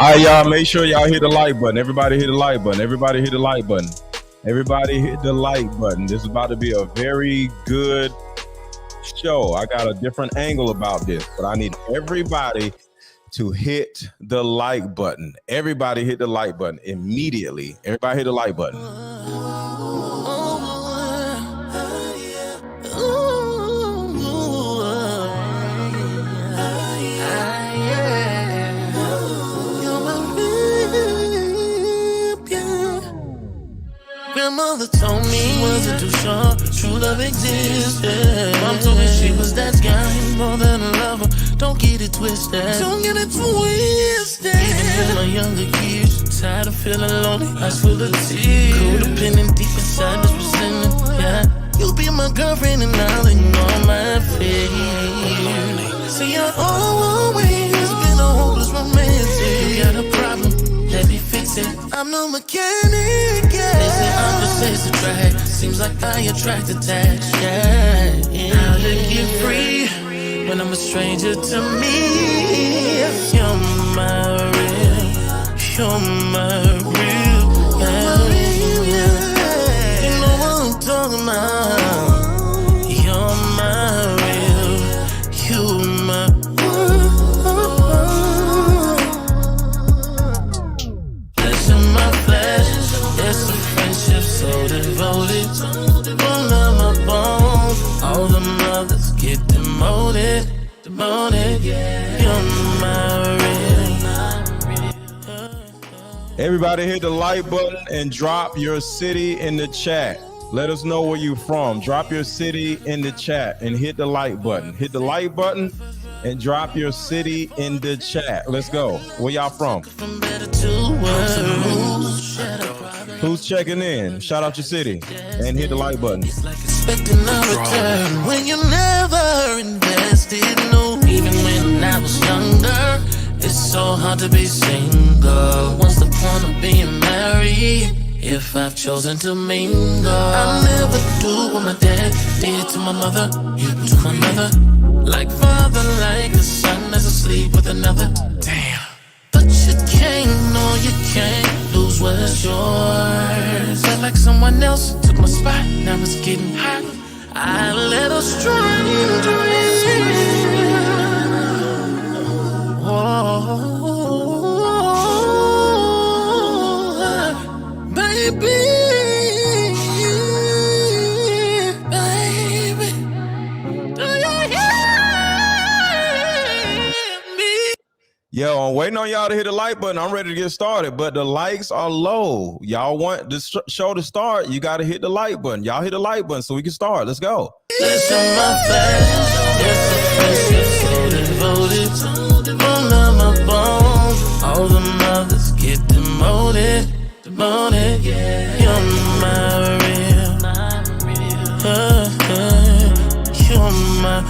All right, y'all, make sure y'all hit the like button. Everybody hit the like button. Everybody hit the like button. Everybody hit the like button. This is about to be a very good show. I got a different angle about this, but I need everybody to hit the like button. Everybody hit the like button immediately. Everybody hit the like button. Grandmother told me she wasn't too sure true love existed. Mom told me she was that guy, more than a lover. Don't get it twisted. Don't get it twisted. Even in my younger years, tired of feeling lonely, eyes full of tears. Codependent deep inside this resentment. Yeah, you'll be my girlfriend and I'll ignore my fears. See, I always been a hopeless romantic. You got a problem, let me fix it. I'm no mechanic, yeah. They say opposites attract. Seems like I attract attached, yeah. How to get free when I'm a stranger to me. You're my real, you're my real, yeah. You know what I'm talking about. You're my real, you're my so devoted, bone of my bones. All the mothers get demoted, yeah. You're my real. Everybody hit the like button and drop your city in the chat. Let us know where you're from. Drop your city in the chat and hit the like button. Hit the like button and drop your city in the chat. Let's go. Where y'all from? Who's checking in? Shout out your city and hit the like button. It's like expecting a return when you never invested. No, even when I was younger, it's so hard to be single. What's the point of being married if I've chosen to mingle? I'll never do what my dad did to my mother, you to my mother. Like father, like a son that's asleep with another. Damn. But you can't, no, you can't lose what's yours. Felt like someone else took my spot, now it's getting hot. I let a stranger in. Oh, baby. Yo, I'm waiting on y'all to hit the like button. I'm ready to get started, but the likes are low. Y'all want this show to start, you got to hit the like button. Y'all hit the like button so we can start. Let's go. Listen, my flesh, it's a friendship so devoted. Bone of my bones, all the mothers get demoted, yeah. You're my real, you're my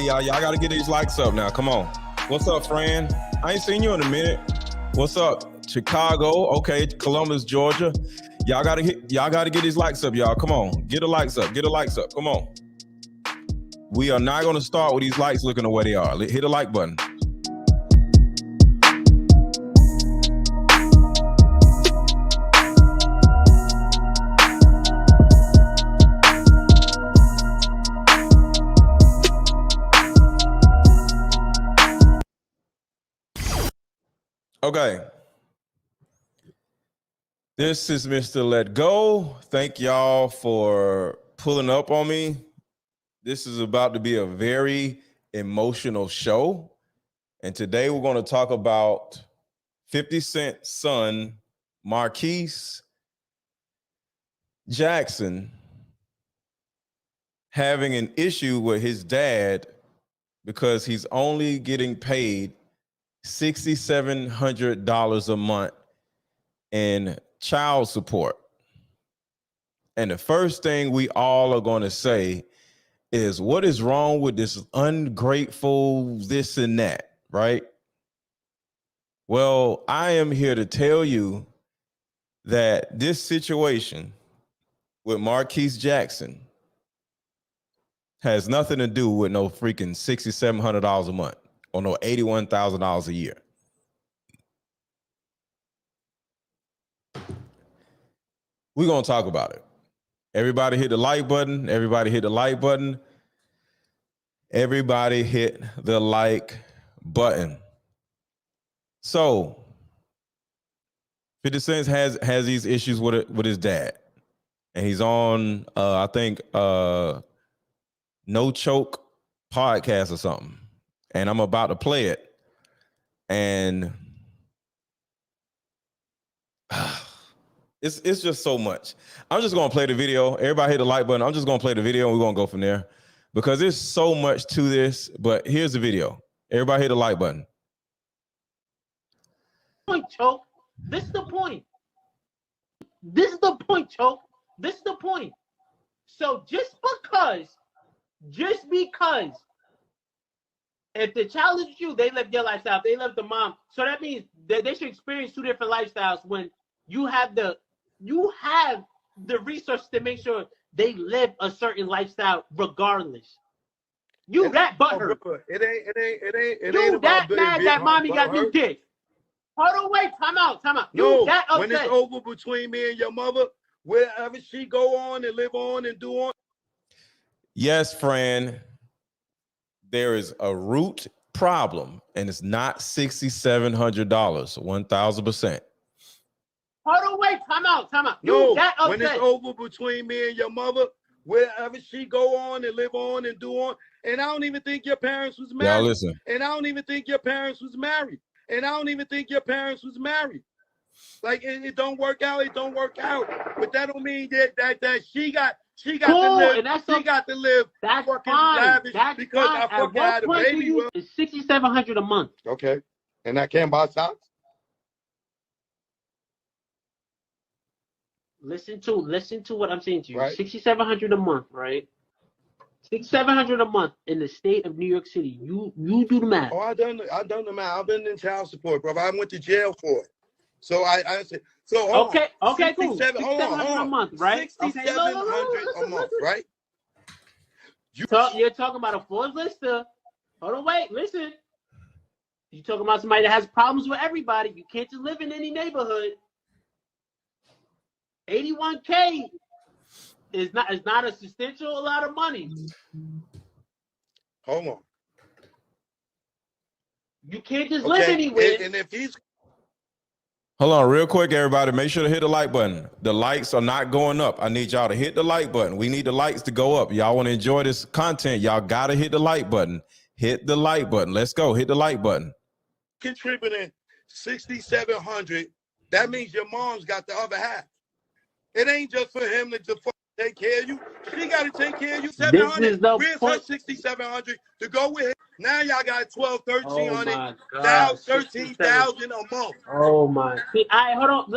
Y'all got to get these likes up now. Come on. What's up, Fran? I ain't seen you in a minute. What's up, Chicago? Okay, Columbus, Georgia. Y'all got to get these likes up, y'all. Come on. Get the likes up. Get the likes up. Come on. We are not going to start with these likes looking the way they are. Hit the like button. Okay. This is Mr. Let Go. Thank y'all for pulling up on me. This is about to be a very emotional show. And today we're going to talk about 50 Cent's son, Marquise Jackson, having an issue with his dad because he's only getting paid $6,700 a month in child support. And the first thing we all are going to say is, what is wrong with this ungrateful this and that, right? Well, I am here to tell you that this situation with Marquise Jackson has nothing to do with no freaking $6,700 a month or no $81,000 a year. We're going to talk about it. Everybody hit the like button. Everybody hit the like button. Everybody hit the like button. So 50 Cent has these issues with his dad. And he's on, I think, No Choke podcast or something. And I'm about to play it. And it's just so much. I'm just going to play the video. Everybody hit the like button. I'm just going to play the video and we're going to go from there. Because there's so much to this. But here's the video. Everybody hit the like button. Point, Choke. This is the point. This is the point, Choke. This is the point. So just because if the child is you, they live their lifestyle. They live the mom. So that means that they should experience two different lifestyles when you have the resources to make sure they live a certain lifestyle regardless. You that butthurt. It ain't You that about mad that mommy got new dick. Hold on, wait, time out. No, that upset. when it's over between me and your mother, wherever she go on and live on and do on. Yes, friend. There is a root problem, and it's not $6,700, 1,000%. Hold on, wait, time out. No, that upset. when it's over between me and your mother, wherever she go on and live on and do on. And I don't even think your parents was married. Y'all listen. And I don't even think your parents was married. Like it don't work out. It don't work out. But that don't mean that she got cool, to live. And that's she got to live. That's fucking fine. lavish That's because fine. I fucking had a baby. It's $6,700 a month. Okay, and I can't buy socks. Listen to what I'm saying to you. Right. $6,700 a month, right? $6,700 a month in the state of New York City. You do the math. Oh, I done the math. I've been in child support, bro. I went to jail for it. So I said, so hold okay, on. cool. $6,700 a month, right? $6,700 a month, right? You're talking about a Forbes lister. Hold on, wait, listen. You're talking about somebody that has problems with everybody. You can't just live in any neighborhood. $81K is not a substantial lot of money. Hold on. You can't just live anywhere. And if he's Hold on real quick, everybody. Make sure to hit the like button. The likes are not going up. I need y'all to hit the like button. We need the likes to go up. Y'all want to enjoy this content, y'all got to hit the like button. Hit the like button. Let's go. Hit the like button. contributing $6,700, that means your mom's got the other half. It ain't just for him to just take care of you. She got to take care of you. $700. Where's her $6,700 to go with him? Now y'all got $1,200, $1,300, $13,000 a month. Oh my! All right, hold on.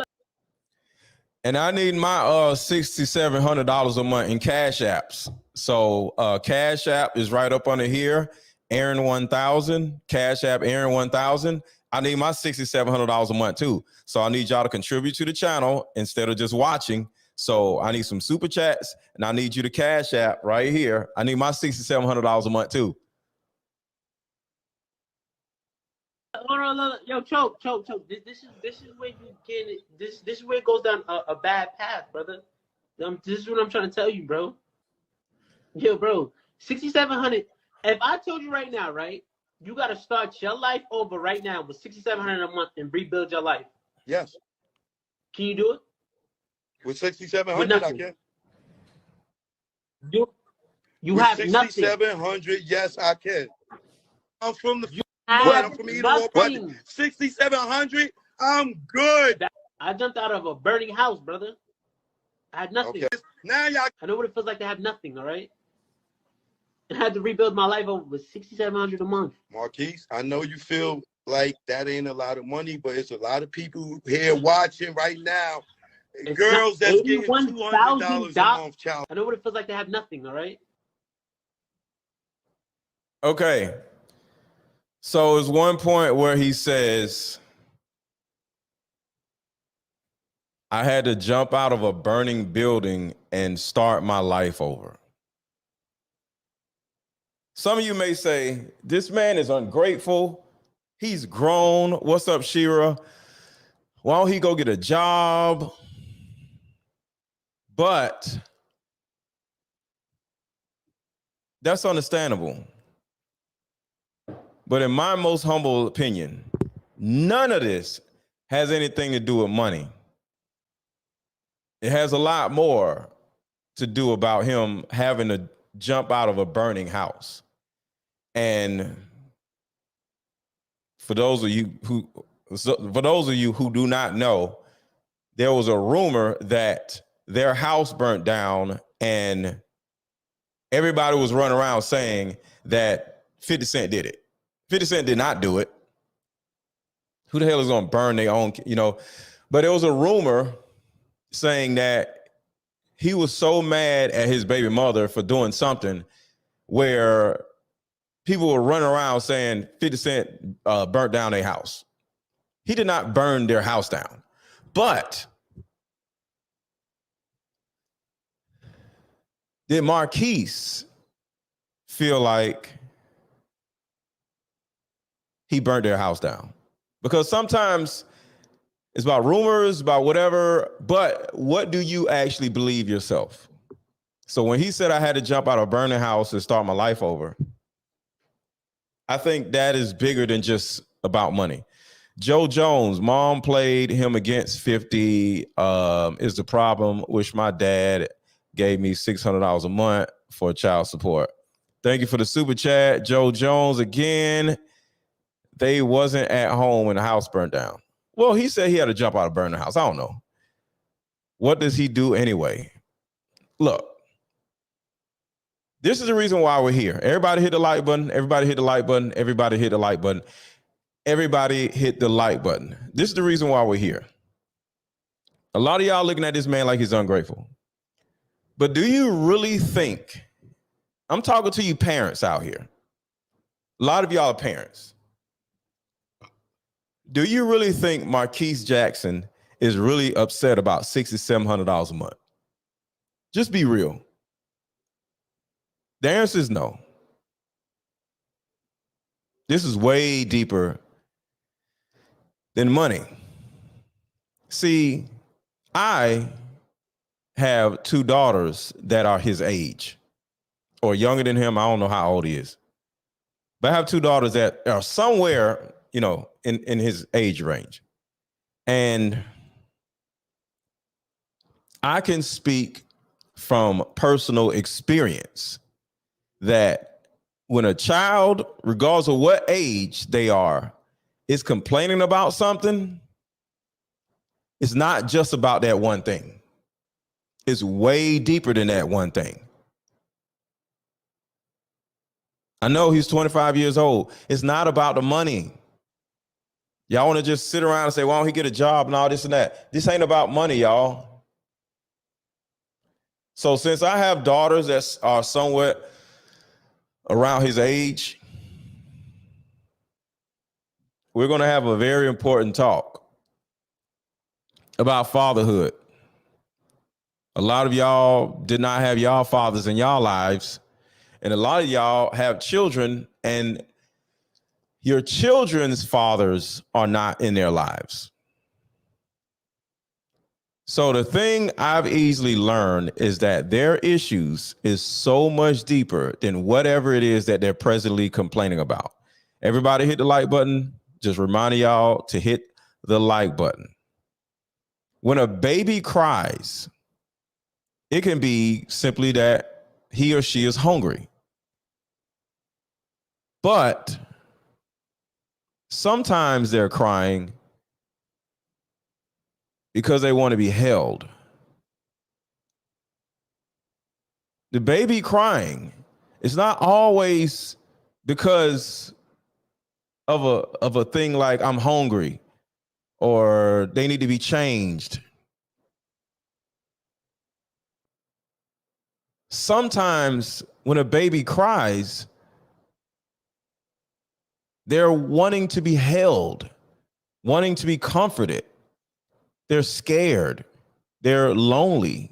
And I need my $6,700 a month in Cash Apps. So Cash App is right up under here. Aaron 1000, Cash App Aaron 1000. I need my $6,700 a month too. So I need y'all to contribute to the channel instead of just watching. So I need some super chats, and I need you to Cash App right here. I need my $6,700 a month too. Hold on, yo, choke. This is where you get it. This is where it goes down a bad path, brother. This is what I'm trying to tell you, bro. Yo, bro, $6,700. If I told you right now, right, you got to start your life over right now with $6,700 a month and rebuild your life. Yes. Can you do it? With $6,700, I can. You have nothing. $6,700, yes, I can. I'm from the. I'm from either budget. $6,700, I'm good. I jumped out of a burning house, brother. I had nothing. Okay. Now y'all. I know what it feels like to have nothing. All right. I had to rebuild my life over with $6,700 a month. Marquise, I know you feel like that ain't a lot of money, but it's a lot of people here watching right now. It's Girls that's getting $81,000 $200 a month child. I know what it feels like to have nothing, all right? Okay. So there's one point where he says, I had to jump out of a burning building and start my life over. Some of you may say, this man is ungrateful. He's grown. What's up, Shira? Why don't he go get a job? But that's understandable. But in my most humble opinion, none of this has anything to do with money. It has a lot more to do about him having to jump out of a burning house. And for those of you who do not know, there was a rumor that their house burnt down and everybody was running around saying that 50 Cent did it. 50 Cent did not do it. Who the hell is going to burn their own, But there was a rumor saying that he was so mad at his baby mother for doing something where people were running around saying 50 Cent burnt down their house. He did not burn their house down. But did Marquise feel like he burnt their house down? Because sometimes it's about rumors, about whatever, but what do you actually believe yourself? So when he said I had to jump out of a burning house and start my life over, I think that is bigger than just about money. Joe Jones, mom played him against 50 is the problem. Wish my dad gave me $600 a month for child support. Thank you for the super chat. Joe Jones again. They wasn't at home when the house burned down. Well, he said he had to jump out of burning house. I don't know. What does he do anyway? Look, this is the reason why we're here. Everybody hit the like button. Everybody hit the like button. Everybody hit the like button. Everybody hit the like button. This is the reason why we're here. A lot of y'all looking at this man like he's ungrateful. But do you really think, I'm talking to you parents out here. A lot of y'all are parents. Do you really think Marquise Jackson is really upset about $6,700 a month? Just be real. The answer is no. This is way deeper than money. See, I have two daughters that are his age or younger than him. I don't know how old he is. But I have two daughters that are somewhere, in his age range. And I can speak from personal experience that when a child, regardless of what age they are, is complaining about something, it's not just about that one thing. It's way deeper than that one thing. I know he's 25 years old. It's not about the money. Y'all want to just sit around and say, why don't he get a job and all this and that? This ain't about money, y'all. So since I have daughters that are somewhat around his age, we're going to have a very important talk about fatherhood. A lot of y'all did not have y'all fathers in y'all lives, and a lot of y'all have children, and your children's fathers are not in their lives. So the thing I've easily learned is that their issues is so much deeper than whatever it is that they're presently complaining about. Everybody hit the like button. Just reminding y'all to hit the like button. When a baby cries, it can be simply that he or she is hungry. But sometimes they're crying because they want to be held. The baby crying is not always because of a thing like I'm hungry or they need to be changed. Sometimes when a baby cries, they're wanting to be held, wanting to be comforted. They're scared. They're lonely.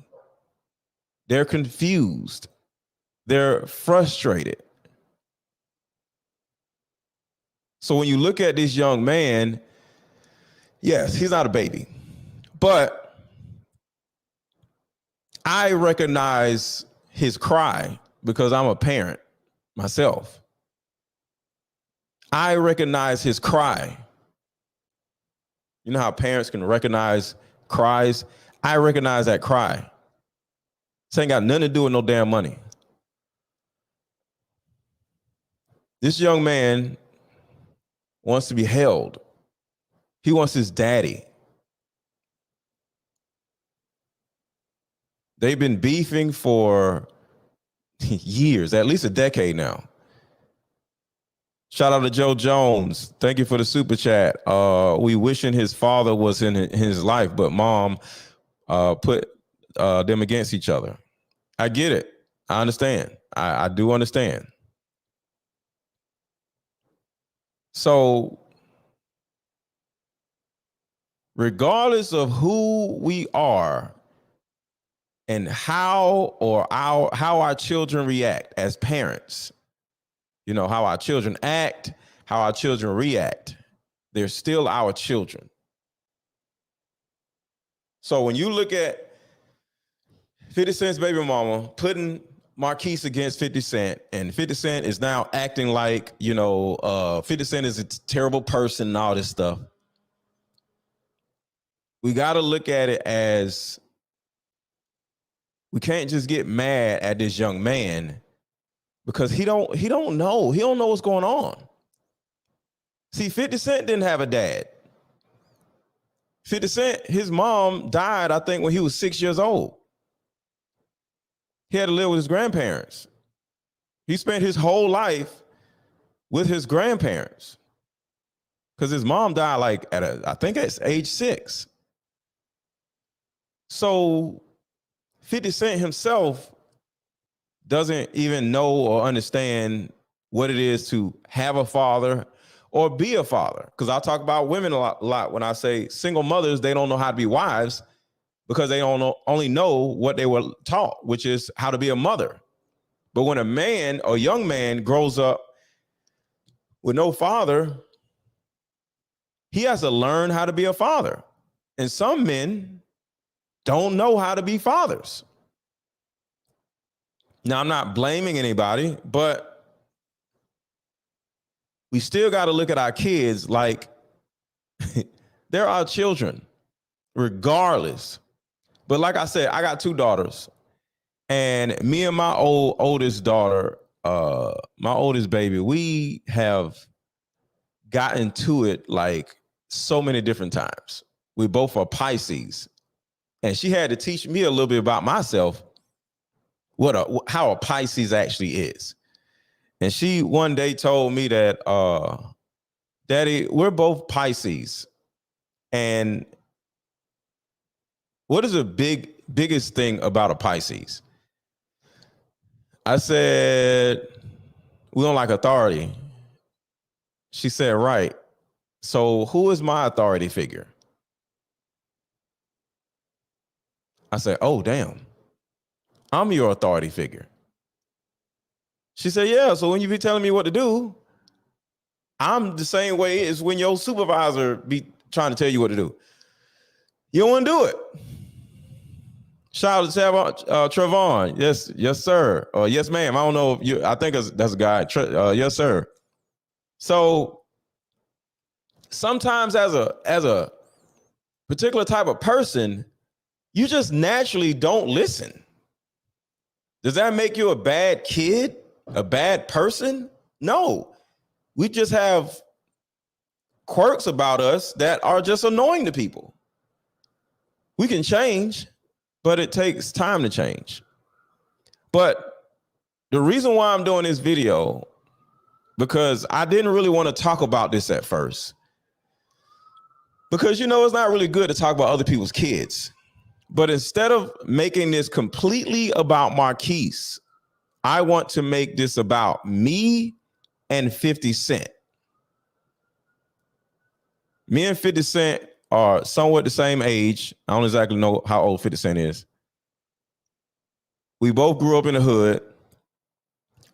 They're confused. They're frustrated. So when you look at this young man, yes, he's not a baby, but I recognize his cry because I'm a parent myself. I recognize his cry. You know how parents can recognize cries? I recognize that cry. This ain't got nothing to do with no damn money. This young man wants to be held. He wants his daddy. They've been beefing for years, at least a decade now. Shout out to Joe Jones. Thank you for the super chat. We wishing his father was in his life, but mom put them against each other. I get it. I understand. I do understand. So regardless of who we are and how our children react as parents, you know, how our children act, how our children react, they're still our children. So when you look at 50 Cent's baby mama putting Marquise against 50 Cent, and 50 Cent is now acting like, you know, 50 Cent is a terrible person and all this stuff, we got to look at it as we can't just get mad at this young man because he don't know what's going on. See, 50 Cent didn't have a dad. 50 Cent, his mom died, I think, when he was 6 years old. He had to live with his grandparents. He spent his whole life with his grandparents because his mom died like I think at age 6. So 50 Cent himself doesn't even know or understand what it is to have a father or be a father. Because I talk about women a lot when I say single mothers, they don't know how to be wives because they only know what they were taught, which is how to be a mother. But when a man or young man grows up with no father, he has to learn how to be a father. And some men don't know how to be fathers. Now, I'm not blaming anybody, but we still got to look at our kids like they're our children, regardless. But like I said, I got 2 daughters, and me and my oldest daughter, my oldest baby, we have gotten to it like so many different times. We both are Pisces, and she had to teach me a little bit about myself, how a Pisces actually is. And she one day told me that, Daddy, we're both Pisces. And what is the biggest thing about a Pisces? I said, we don't like authority. She said, right. So who is my authority figure? I said, oh, damn. I'm your authority figure. She said, yeah, so when you be telling me what to do, I'm the same way as when your supervisor be trying to tell you what to do. You don't want to do it. Shout out to Trevon. Yes, sir. Or yes, ma'am. I don't know if you, I think that's a guy. Yes, sir. So sometimes as a particular type of person, you just naturally don't listen. Does that make you a bad kid? A bad person? No. We just have quirks about us that are just annoying to people. We can change, but it takes time to change. But the reason why I'm doing this video because I didn't really want to talk about this at first. Because, you know, it's not really good to talk about other people's kids. But instead of making this completely about Marquise, I want to make this about me and 50 Cent. Me and 50 Cent are somewhat the same age. I don't exactly know how old 50 Cent is. We both grew up in the hood.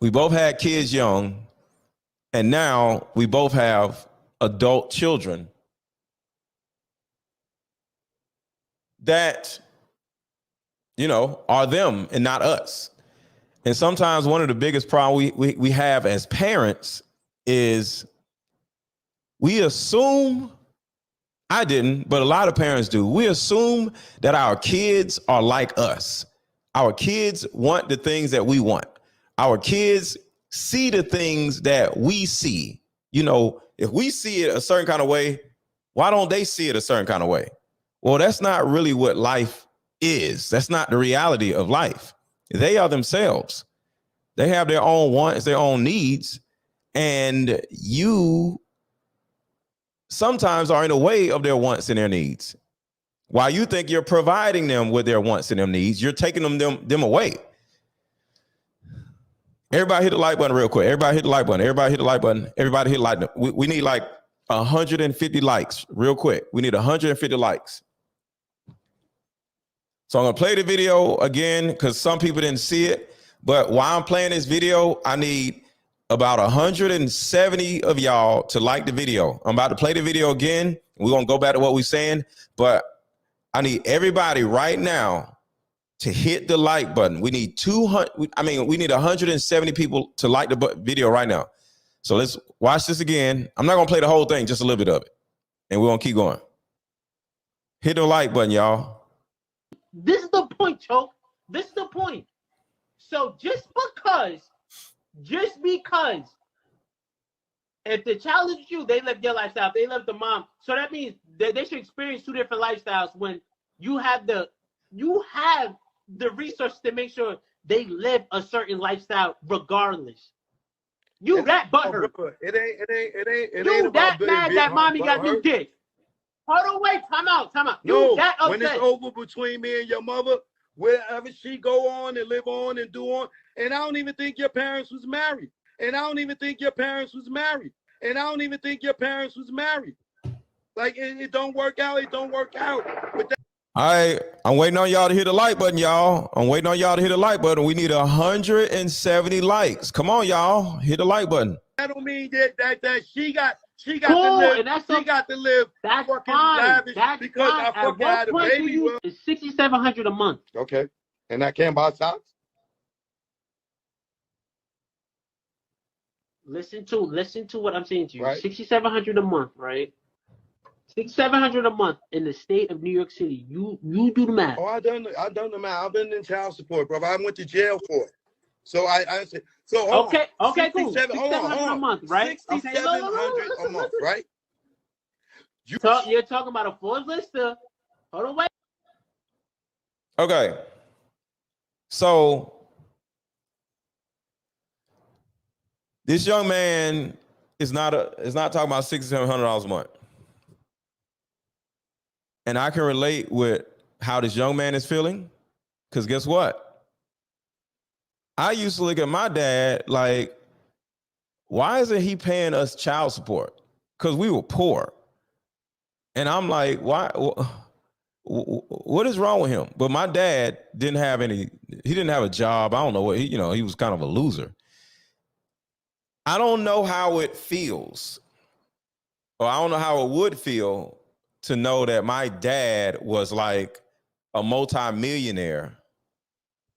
We both had kids young. And now we both have adult children that, you know, are them and not us. And sometimes one of the biggest problems we have as parents is we assume, I didn't, but a lot of parents do, we assume that our kids are like us. Our kids want the things that we want. Our kids see the things that we see. You know, if we see it a certain kind of way, why don't they see it a certain kind of way? Well, that's not really what life is. That's not the reality of life. They are themselves. They have their own wants, their own needs, and you sometimes are in the way of their wants and their needs. While you think you're providing them with their wants and their needs, you're taking them away. Everybody hit the like button real quick. Everybody hit the like button. Everybody hit the like button. Everybody hit the like button. We need like 150 likes real quick. We need 150 likes. So I'm going to play the video again because some people didn't see it. But while I'm playing this video, I need about 170 of y'all to like the video. I'm about to play the video again. We're going to go back to what we're saying. But I need everybody right now to hit the like button. We need 170 people to like the video right now. So let's watch this again. I'm not going to play the whole thing, just a little bit of it. And we're going to keep going. Hit the like button, y'all. This is the point, Choke. This is the point. So just because if the child is with you, they live their lifestyle. They live the mom. So that means that they should experience two different lifestyles when you have the resources to make sure they live a certain lifestyle regardless. You that butthurt. It ain't You about that mad that mommy got new dick. Hold on, wait, time out. No, when it's over between me and your mother, wherever she go on and live on and do on, and I don't even think your parents was married. Like, it don't work out. It don't work out. But All right, I'm waiting on y'all to hit the like button, y'all. I'm waiting on y'all to hit the like button. We need 170 likes. Come on, y'all. Hit the like button. That don't mean that she got cool, to live. And that's she got to live. That's fucking fine. lavish That's because fine. I fucking had a baby. It's $6,700 a month. Okay, and I can't buy socks. Listen to what I'm saying to you. Right. $6,700 a month, right? $6,700 a month in the state of New York City. You do the math. Oh, I done the math. I've been in child support, bro. I went to jail for it. So I said, so okay, cool. $6,700 a month, right? $6,700 a month, right? You're talking about a Forbes lister. Hold on, wait. Okay. So this young man is not talking about $6,700 a month. And I can relate with how this young man is feeling, because guess what? I used to look at my dad like, why isn't he paying us child support? Because we were poor. And I'm like, why? What is wrong with him? But my dad didn't have he didn't have a job. I don't know what, he was kind of a loser. I don't know how it feels, or I don't know how it would feel to know that my dad was like a multi-millionaire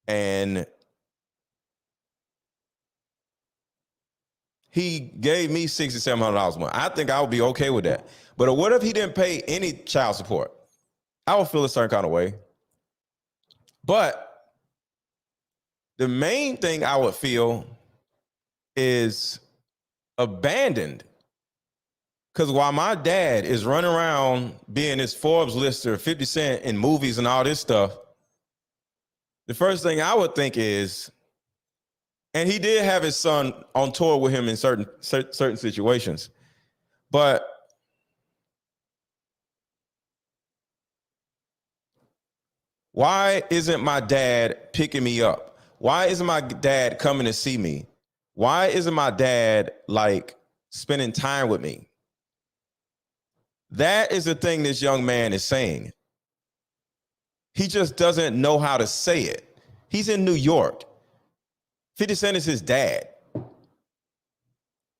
and he gave me $6,700 a month. I think I would be okay with that. But what if he didn't pay any child support? I would feel a certain kind of way. But the main thing I would feel is abandoned. Because while my dad is running around being this Forbes lister, 50 Cent in movies and all this stuff, the first thing I would think is, And he did have his son on tour with him in certain situations. But why isn't my dad picking me up? Why isn't my dad coming to see me? Why isn't my dad like spending time with me? That is the thing this young man is saying. He just doesn't know how to say it. He's in New York. 50 Cent is his dad.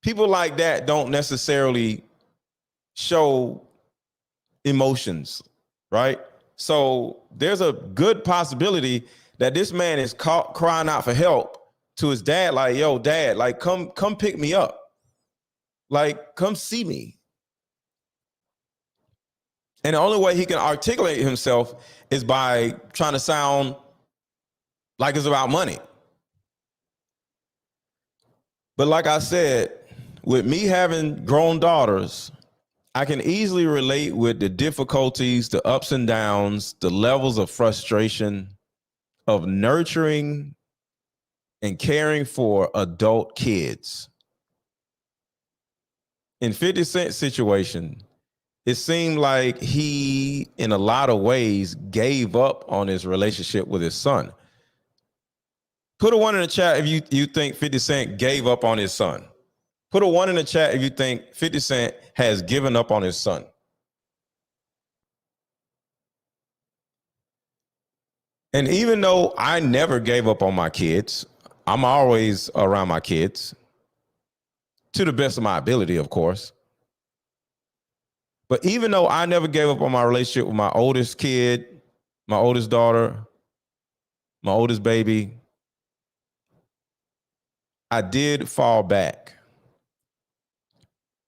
People like that don't necessarily show emotions, right? So there's a good possibility that this man is crying out for help to his dad, like, yo, dad, like, come pick me up. Like, come see me. And the only way he can articulate himself is by trying to sound like it's about money. But like I said, with me having grown daughters, I can easily relate with the difficulties, the ups and downs, the levels of frustration of nurturing and caring for adult kids. In 50 Cent's situation, it seemed like he, in a lot of ways, gave up on his relationship with his son. Put a 1 in the chat if you think 50 Cent gave up on his son. Put a 1 in the chat if you think 50 Cent has given up on his son. And even though I never gave up on my kids, I'm always around my kids, to the best of my ability, of course. But even though I never gave up on my relationship with my oldest kid, my oldest daughter, my oldest baby, I did fall back.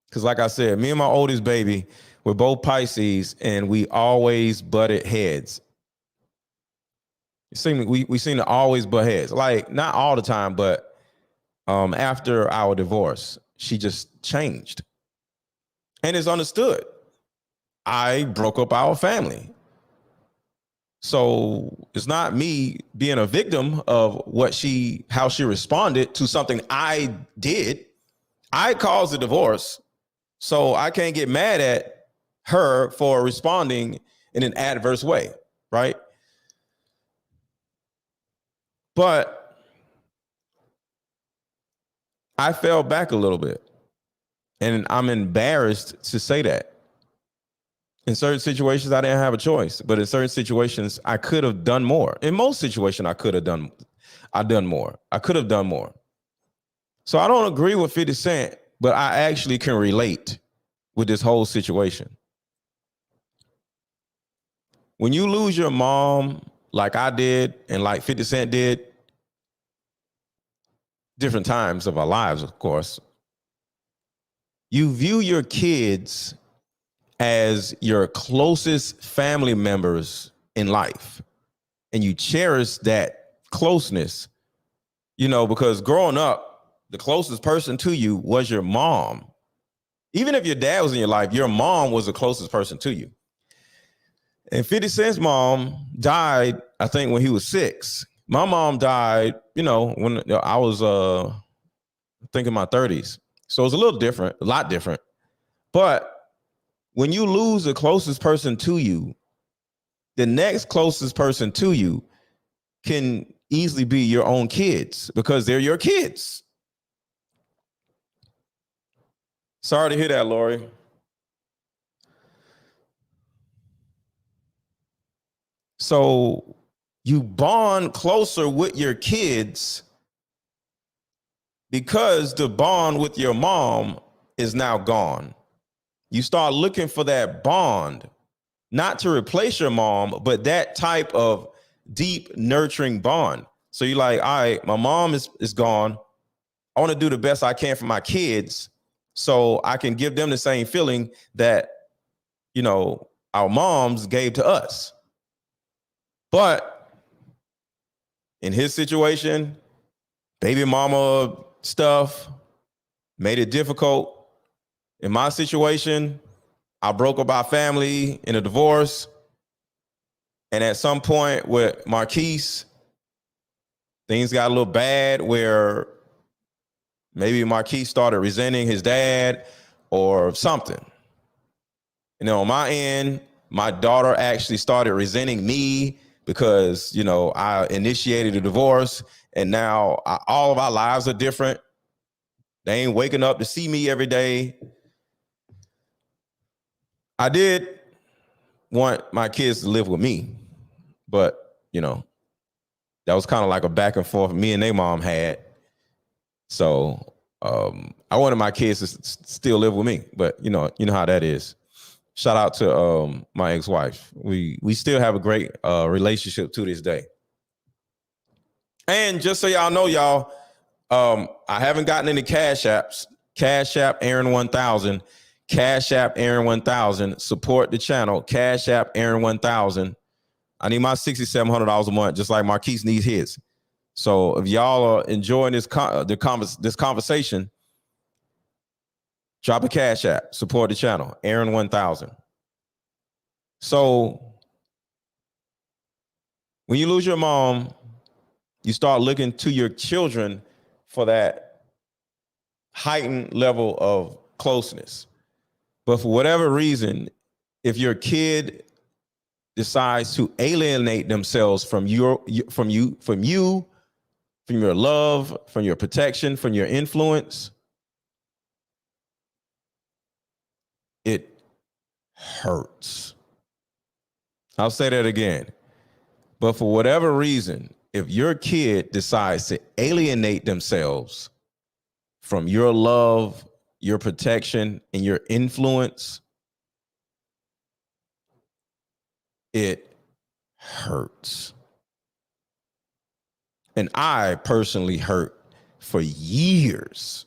Because like I said, me and my oldest baby, we're both Pisces, and we always butted heads. We seem to always butt heads. Like, not all the time, but after our divorce, she just changed. And it's understood. I broke up our family. So it's not me being a victim of how she responded to something I did. I caused the divorce. So I can't get mad at her for responding in an adverse way, right? But I fell back a little bit. And I'm embarrassed to say that. In certain situations, I didn't have a choice. But in certain situations, I could have done more. In most situations, I could have done more. I could have done more. So I don't agree with 50 Cent, but I actually can relate with this whole situation. When you lose your mom, like I did, and like 50 Cent did, different times of our lives, of course, you view your kids as your closest family members in life. And you cherish that closeness, because growing up, the closest person to you was your mom. Even if your dad was in your life, your mom was the closest person to you. And 50 Cent's mom died, I think, when he was 6. My mom died, when I was, I think, in my 30s. So it's a lot different. But when you lose the closest person to you, the next closest person to you can easily be your own kids, because they're your kids. Sorry to hear that, Lori. So you bond closer with your kids because the bond with your mom is now gone. You start looking for that bond, not to replace your mom, but that type of deep, nurturing bond. So you're like, all right, my mom is gone. I want to do the best I can for my kids so I can give them the same feeling that, our moms gave to us. But in his situation, baby mama stuff made it difficult. In my situation, I broke up our family in a divorce. And at some point with Marquise, things got a little bad where Maybe Marquise started resenting his dad or something. You know, on my end, my daughter actually started resenting me because, you know, I initiated a divorce, and now all of our lives are different. They ain't waking up to see me every day. I did want my kids to live with me, but, you know, that was kind of like a back and forth me and their mom had. So I wanted my kids to still live with me, but you know how that is. Shout out to my ex-wife. We still have a great relationship to this day. And just so y'all know, y'all, I haven't gotten any Cash Apps. Cash App Aaron 1000. Cash App Aaron 1000. Support the channel. Cash App Aaron 1000. I need my $6,700 a month, just like Marquise needs his. So if y'all are enjoying this conversation, drop a Cash App. Support the channel. Aaron 1000. So when you lose your mom, you start looking to your children for that heightened level of closeness. But for whatever reason, if your kid decides to alienate themselves from your love, from your protection, from your influence, it hurts. I'll say that again. But for whatever reason, if your kid decides to alienate themselves from your love, your protection, and your influence, it hurts. And I personally hurt for years.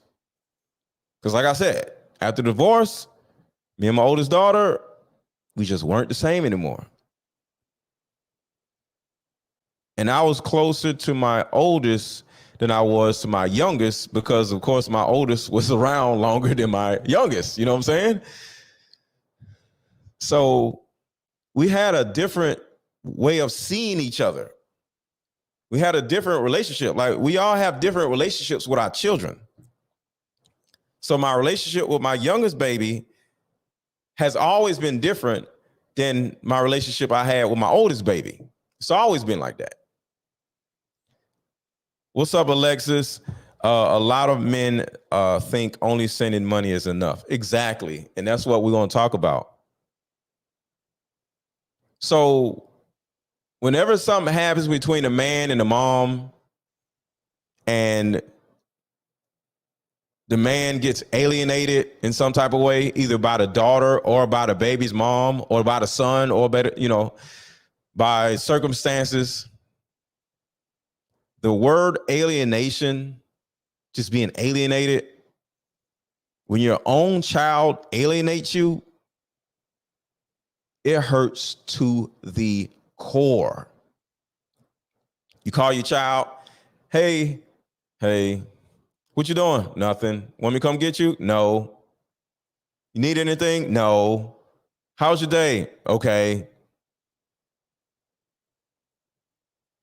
Because like I said, after divorce, me and my oldest daughter, we just weren't the same anymore. And I was closer to my oldest than I was to my youngest because, of course, my oldest was around longer than my youngest. You know what I'm saying? So we had a different way of seeing each other. We had a different relationship. Like, we all have different relationships with our children. So my relationship with my youngest baby has always been different than my relationship I had with my oldest baby. It's always been like that. What's up, Alexis? A lot of men think only sending money is enough. Exactly. And that's what we're going to talk about. So whenever something happens between a man and a mom, and the man gets alienated in some type of way, either by the daughter or by the baby's mom or by the son or better, you know, by circumstances, the word alienation, just being alienated, when your own child alienates you, it hurts to the core. You call your child, hey, what you doing? Nothing. Want me to come get you? No. You need anything? No. How's your day? Okay.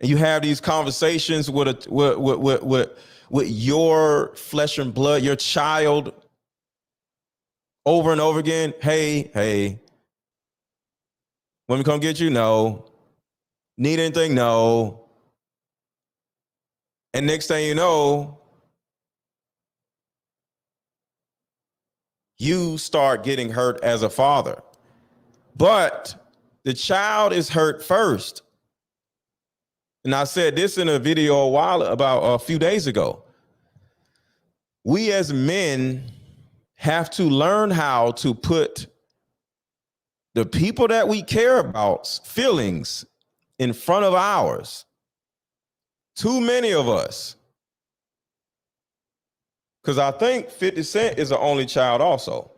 And you have these conversations with your flesh and blood, your child, over and over again. Hey. Want me to come get you? No. Need anything? No. And next thing you know, you start getting hurt as a father. But the child is hurt first. And I said this in a video about a few days ago. We as men have to learn how to put the people that we care about's feelings in front of ours. Too many of us. Because I think 50 Cent is the only child also.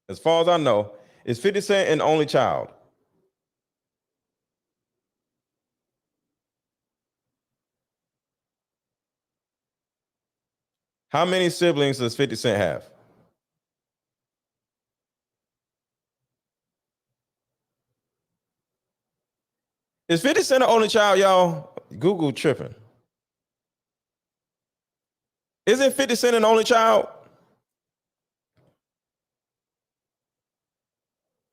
As far as I know, is 50 Cent an only child? How many siblings does 50 Cent have? Is 50 Cent the only child, y'all? Google tripping. Isn't 50 Cent an only child?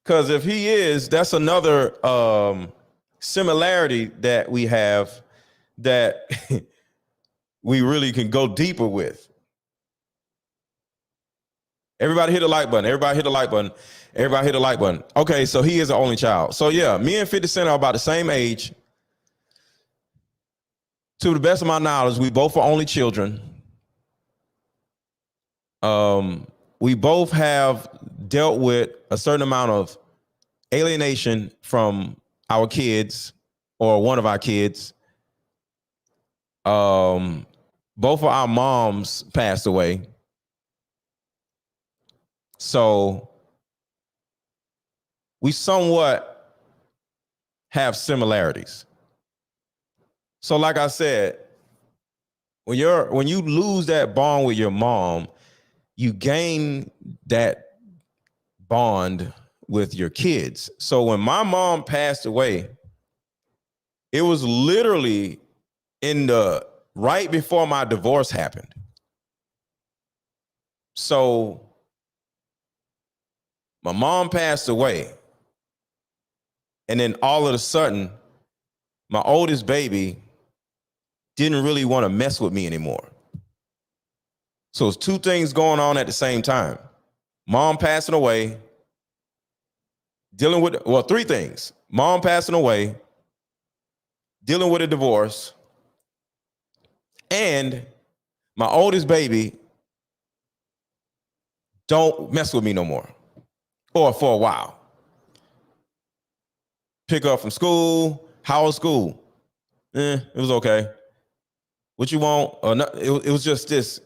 Because if he is, that's another similarity that we have that we really can go deeper with. Everybody hit the like button. Everybody hit the like button. Everybody hit the like button. Okay, so he is the only child. So yeah, me and 50 Cent are about the same age. To the best of my knowledge, we both are only children. We both have dealt with a certain amount of alienation from our kids or one of our kids. Both of our moms passed away. So we somewhat have similarities. So like I said, when you lose that bond with your mom, you gain that bond with your kids. So when my mom passed away, it was literally right before my divorce happened. So my mom passed away. And then all of a sudden, my oldest baby didn't really want to mess with me anymore. So it's two things going on at the same time. Mom passing away, three things. Mom passing away, dealing with a divorce, and my oldest baby don't mess with me no more. Or for a while. Pick up from school. How was school? It was okay. What you want? Or not, it was just this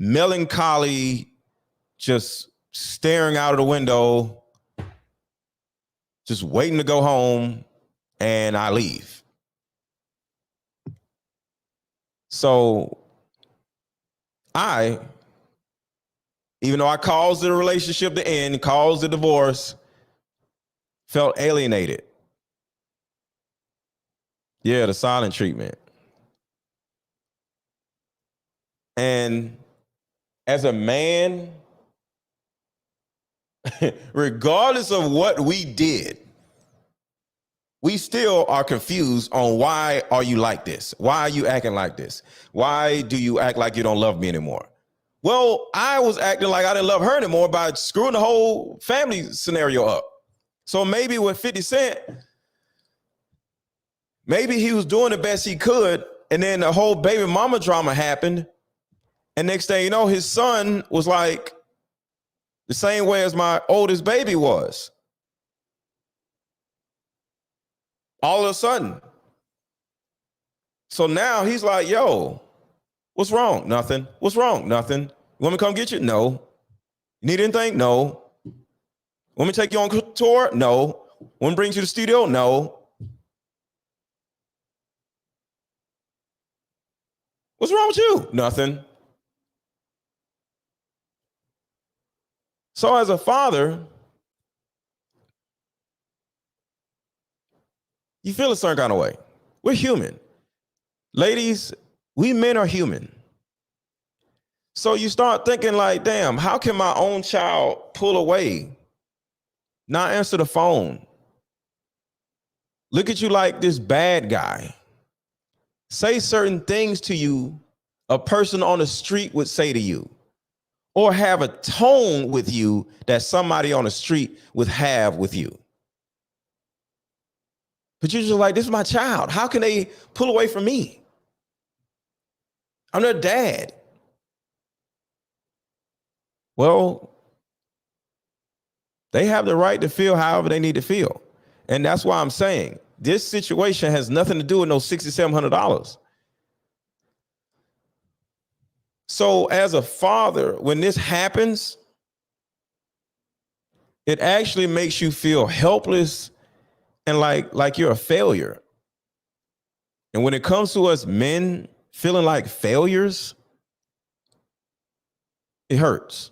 melancholy, just staring out of the window, just waiting to go home, and I leave. So even though I caused the relationship to end, caused the divorce, felt alienated. Yeah, the silent treatment. And as a man, regardless of what we did, we still are confused on why are you like this? Why are you acting like this? Why do you act like you don't love me anymore? Well, I was acting like I didn't love her anymore by screwing the whole family scenario up. So maybe with 50 Cent, maybe he was doing the best he could, and then the whole baby mama drama happened, and next thing you know, his son was like the same way as my oldest baby was. All of a sudden. So now he's like, yo, what's wrong? Nothing. What's wrong? Nothing. You want me to come get you? No. You need anything? No. Want me to take you on tour? No. Want me to bring you to the studio? No. What's wrong with you? Nothing. So as a father, you feel a certain kind of way. We're human. Ladies, we men are human. So you start thinking like, damn, how can my own child pull away, not answer the phone, look at you like this bad guy, say certain things to you a person on the street would say to you, or have a tone with you that somebody on the street would have with you? But you're just like, this is my child. How can they pull away from me? I'm their dad. Well, they have the right to feel however they need to feel. And that's why I'm saying this situation has nothing to do with no $6,700. So as a father, when this happens, it actually makes you feel helpless and like you're a failure. And when it comes to us men feeling like failures, it hurts.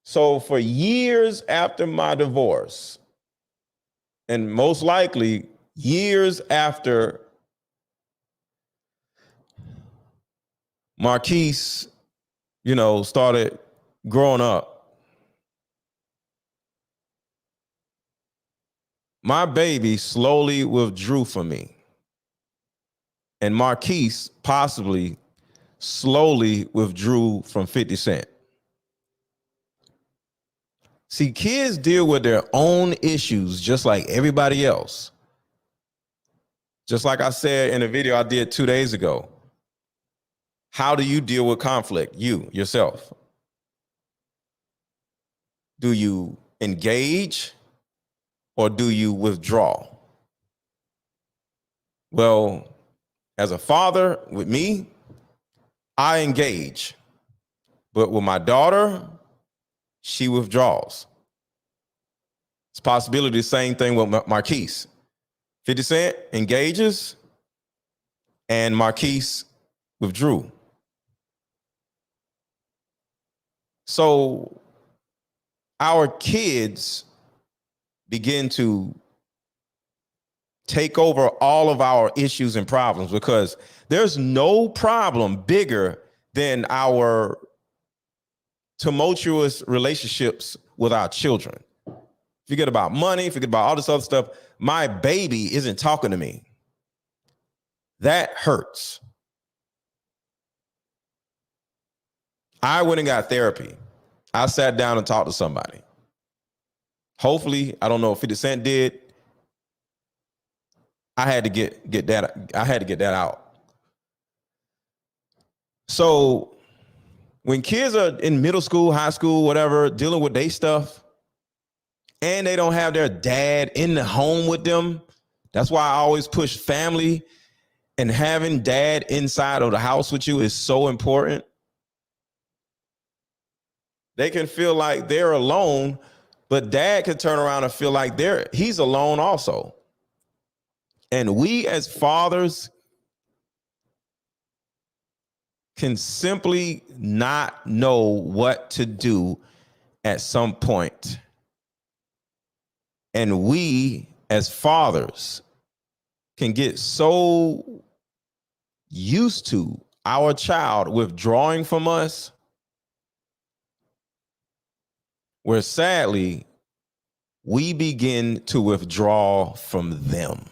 So for years after my divorce, and most likely years after Marquise, started growing up, my baby slowly withdrew from me. And Marquise possibly slowly withdrew from 50 Cent. See, kids deal with their own issues just like everybody else. Just like I said in a video I did 2 days ago. How do you deal with conflict? Yourself. Do you engage or do you withdraw? Well, as a father, with me, I engage. But with my daughter, she withdraws. It's a possibility the same thing with Marquise. 50 Cent engages and Marquise withdrew. So our kids begin to take over all of our issues and problems because there's no problem bigger than our tumultuous relationships with our children. Forget about money, forget about all this other stuff. My baby isn't talking to me. That hurts. I went and got therapy. I sat down and talked to somebody. Hopefully, I don't know if 50 Cent did. I had to get that out. So when kids are in middle school, high school, whatever, dealing with their stuff, and they don't have their dad in the home with them, that's why I always push family, and having dad inside of the house with you is so important. They can feel like they're alone, but dad can turn around and feel like he's alone also. And we as fathers can simply not know what to do at some point. And we as fathers can get so used to our child withdrawing from us, where sadly, we begin to withdraw from them.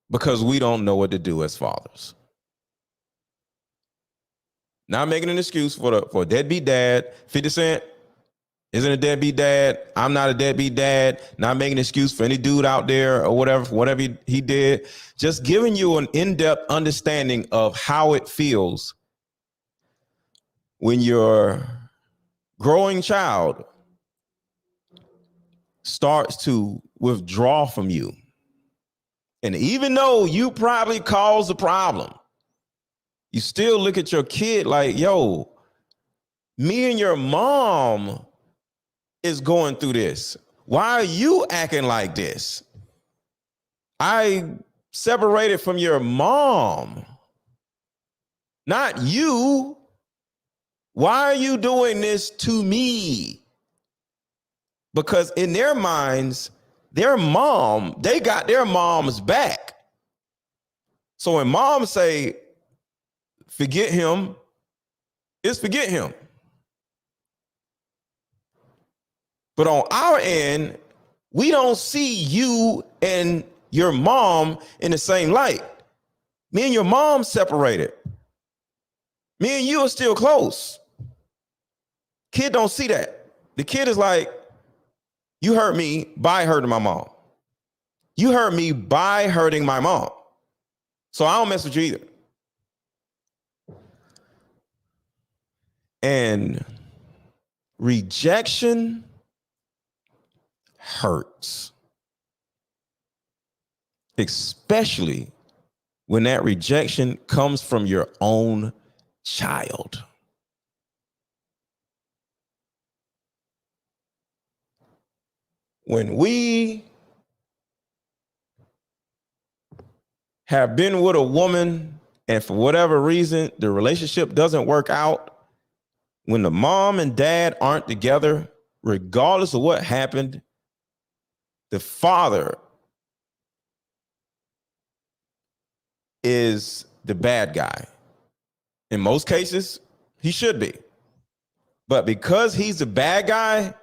Because we don't know what to do as fathers. Not making an excuse for a deadbeat dad. 50 Cent isn't a deadbeat dad. I'm not a deadbeat dad. Not making an excuse for any dude out there or whatever he did. Just giving you an in-depth understanding of how it feels when your growing child starts to withdraw from you. And even though you probably caused the problem, you still look at your kid like, yo, me and your mom is going through this. Why are you acting like this? I separated from your mom, not you. Why are you doing this to me? Because in their minds, their mom, they got their mom's back. So when mom say, forget him, it's forget him. But on our end, we don't see you and your mom in the same light. Me and your mom separated. Me and you are still close. Kid don't see that. The kid is like, you hurt me by hurting my mom. You hurt me by hurting my mom. So I don't mess with you either. And rejection hurts. Especially when that rejection comes from your own child. When we have been with a woman and for whatever reason, the relationship doesn't work out, when the mom and dad aren't together, regardless of what happened, the father is the bad guy. In most cases, he should be. But because he's the bad guy,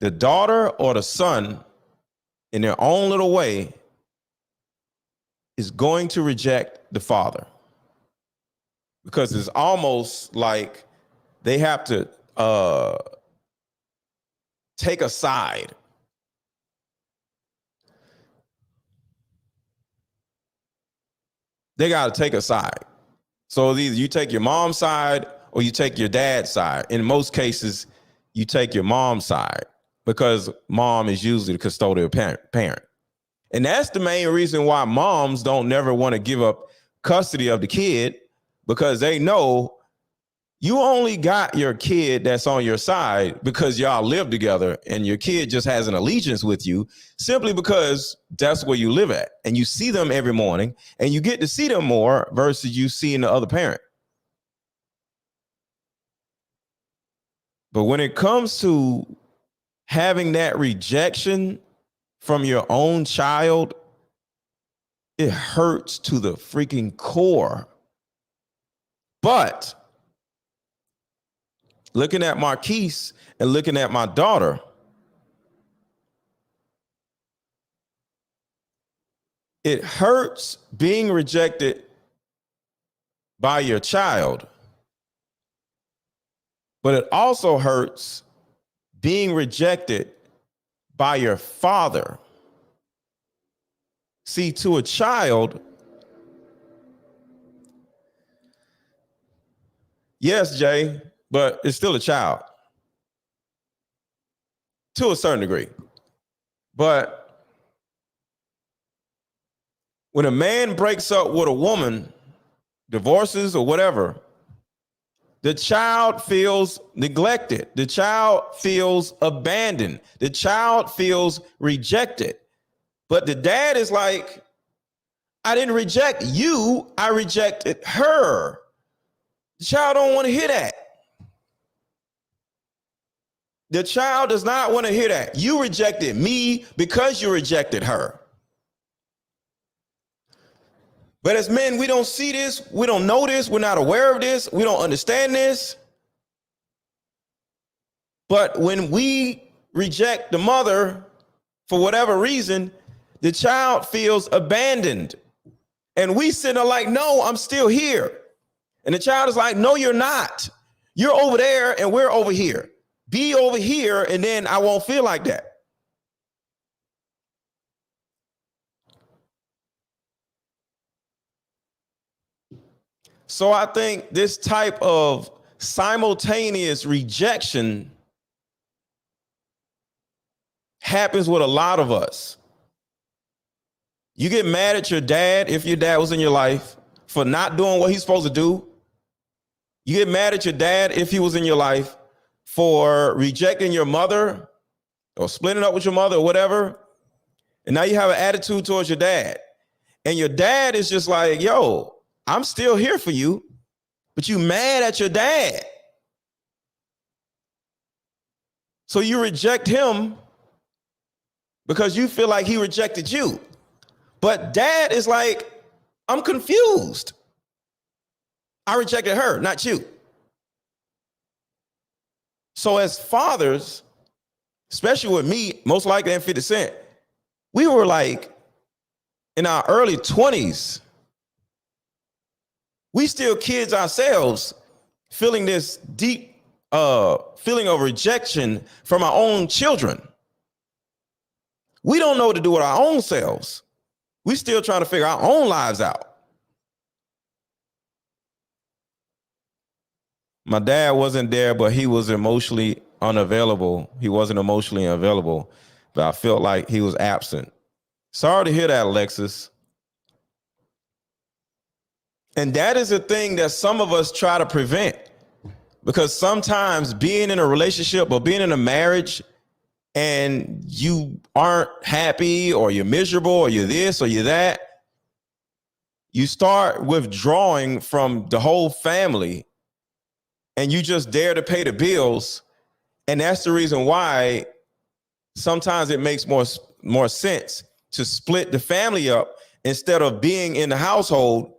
the daughter or the son, in their own little way, is going to reject the father. Because it's almost like they have to take a side. They got to take a side. So either you take your mom's side or you take your dad's side. In most cases, you take your mom's side because mom is usually the custodial parent. And that's the main reason why moms don't never want to give up custody of the kid, because they know you only got your kid that's on your side because y'all live together, and your kid just has an allegiance with you simply because that's where you live at. And you see them every morning and you get to see them more versus you seeing the other parent. But when it comes to having that rejection from your own child, it hurts to the freaking core. But looking at Marquise and looking at my daughter, it hurts being rejected by your child, but it also hurts being rejected by your father. See, to a child, yes, Jay, but it's still a child to a certain degree. But when a man breaks up with a woman, divorces or whatever, the child feels neglected. The child feels abandoned. The child feels rejected. But the dad is like, I didn't reject you, I rejected her. The child don't want to hear that. The child does not want to hear that. You rejected me because you rejected her. But as men, we don't see this. We don't know this. We're not aware of this. We don't understand this. But when we reject the mother for whatever reason, the child feels abandoned. And we sit there like, no, I'm still here. And the child is like, no, you're not. You're over there and we're over here. Be over here and then I won't feel like that. So I think this type of simultaneous rejection happens with a lot of us. You get mad at your dad if your dad was in your life for not doing what he's supposed to do. You get mad at your dad if he was in your life for rejecting your mother or splitting up with your mother or whatever. And now you have an attitude towards your dad. And your dad is just like, yo, I'm still here for you, but you mad at your dad. So you reject him because you feel like he rejected you. But dad is like, I'm confused. I rejected her, not you. So as fathers, especially with me, most likely and 50 Cent, we were like in our early 20s. We still kids ourselves, feeling this deep feeling of rejection from our own children. We don't know what to do with our own selves. We still trying to figure our own lives out. My dad wasn't there, but he was emotionally unavailable. He wasn't emotionally available, but I felt like he was absent. Sorry to hear that, Alexis. And that is a thing that some of us try to prevent, because sometimes being in a relationship or being in a marriage and you aren't happy or you're miserable or you're this or you're that, you start withdrawing from the whole family and you just dare to pay the bills. And that's the reason why sometimes it makes more sense to split the family up instead of being in the household,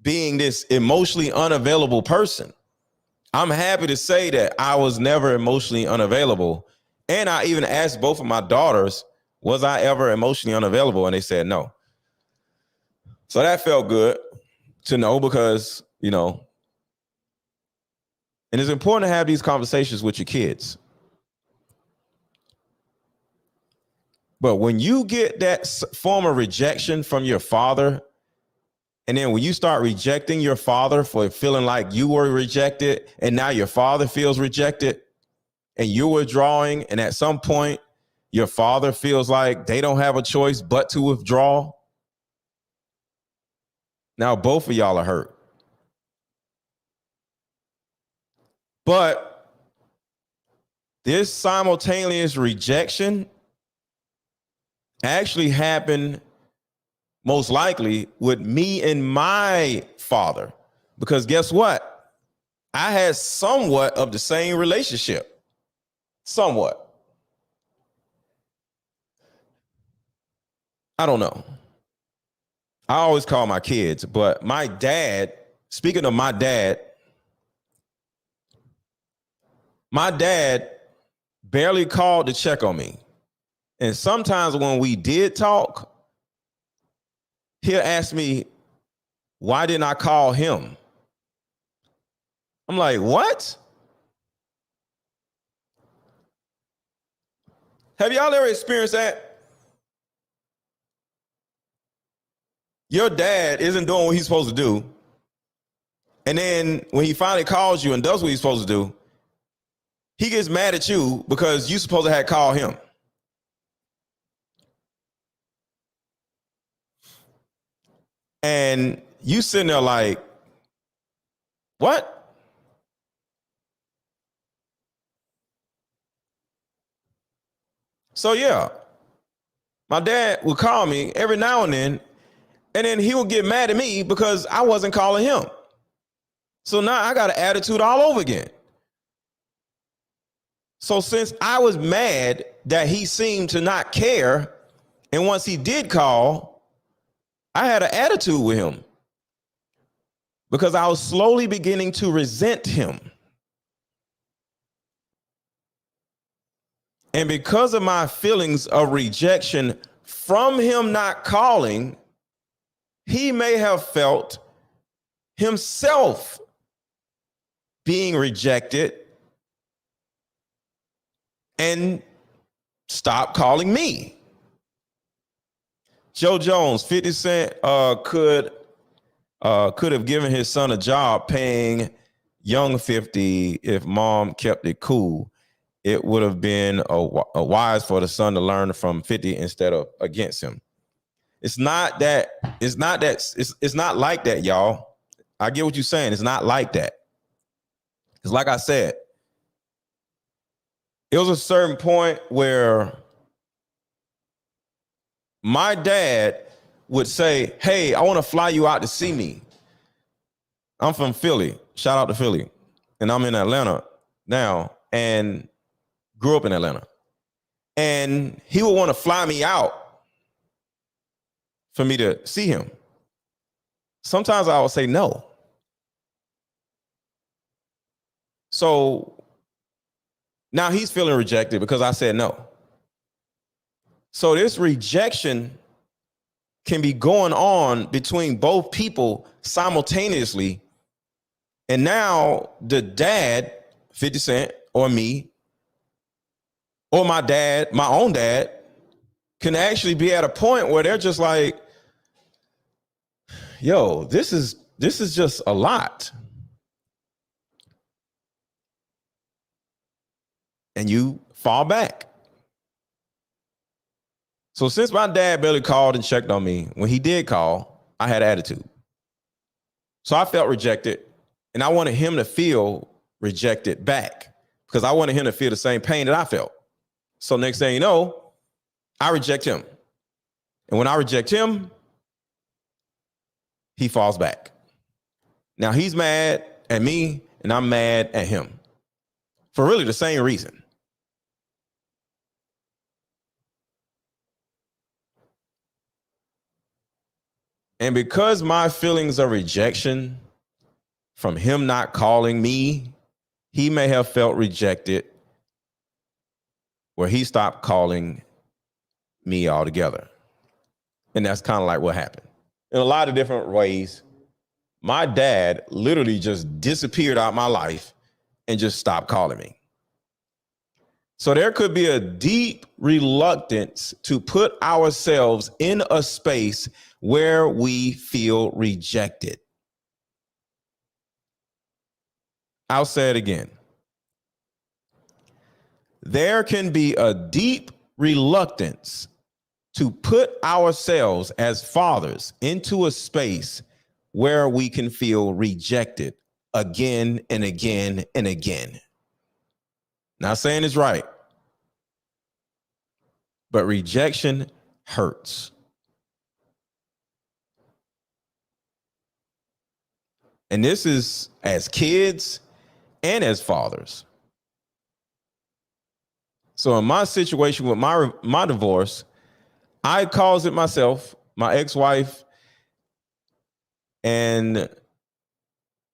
being this emotionally unavailable person. I'm happy to say that I was never emotionally unavailable. And I even asked both of my daughters, was I ever emotionally unavailable? And they said no. So that felt good to know because, you know, and it's important to have these conversations with your kids. But when you get that form of rejection from your father, and then when you start rejecting your father for feeling like you were rejected, and now your father feels rejected, and you're withdrawing, and at some point, your father feels like they don't have a choice but to withdraw. Now both of y'all are hurt. But this simultaneous rejection actually happened most likely with me and my father. Because guess what? I had somewhat of the same relationship. Somewhat. I don't know. I always call my kids, but my dad, speaking of my dad barely called to check on me. And sometimes when we did talk, he'll ask me, why didn't I call him? I'm like, what? Have y'all ever experienced that? Your dad isn't doing what he's supposed to do. And then when he finally calls you and does what he's supposed to do, he gets mad at you because you're supposed to have called him. And you sitting there like, what? So yeah, my dad would call me every now and then he would get mad at me because I wasn't calling him. So now I got an attitude all over again. So since I was mad that he seemed to not care, and once he did call, I had an attitude with him because I was slowly beginning to resent him. And because of my feelings of rejection from him not calling, he may have felt himself being rejected and stopped calling me. Joe Jones, 50 Cent could have given his son a job paying young 50 if mom kept it cool. It would have been a wise for the son to learn from 50 instead of against him. It's not like that, y'all. I get what you're saying. It's not like that. It's like I said, it was a certain point where my dad would say, hey, I want to fly you out to see me. I'm from Philly. Shout out to Philly. And I'm in Atlanta now and grew up in Atlanta. And he would want to fly me out for me to see him. Sometimes I would say no. So now he's feeling rejected because I said no. So this rejection can be going on between both people simultaneously. And now the dad, 50 Cent, or me, or my dad, my own dad, can actually be at a point where they're just like, yo, this is just a lot. And you fall back. So since my dad barely called and checked on me, when he did call, I had attitude. So I felt rejected, and I wanted him to feel rejected back because I wanted him to feel the same pain that I felt. So next thing you know, I reject him. And when I reject him, he falls back. Now he's mad at me, and I'm mad at him for really the same reason. And because my feelings of rejection from him not calling me, he may have felt rejected where he stopped calling me altogether. And that's kind of like what happened. In a lot of different ways, my dad literally just disappeared out of my life and just stopped calling me. So there could be a deep reluctance to put ourselves in a space where we feel rejected. I'll say it again. There can be a deep reluctance to put ourselves as fathers into a space where we can feel rejected again and again and again. Not saying it's right, but rejection hurts. And this is as kids and as fathers. So in my situation with my divorce, I caused it myself. My ex-wife and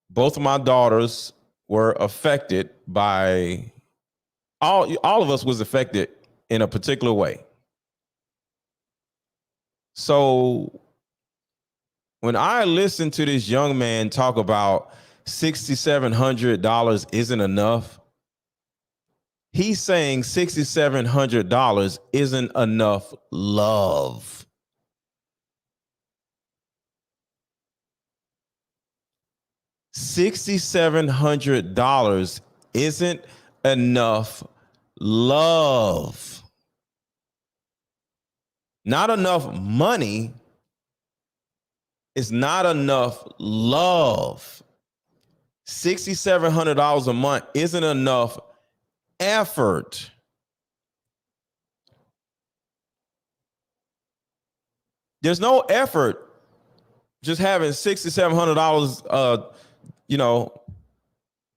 both of my daughters were affected by all of us was affected in a particular way. So when I listen to this young man talk about $6,700 isn't enough, he's saying $6,700 isn't enough love. $6,700 isn't enough love. Not enough money is not enough love. $6,700 a month isn't enough effort. There's no effort just having $6,700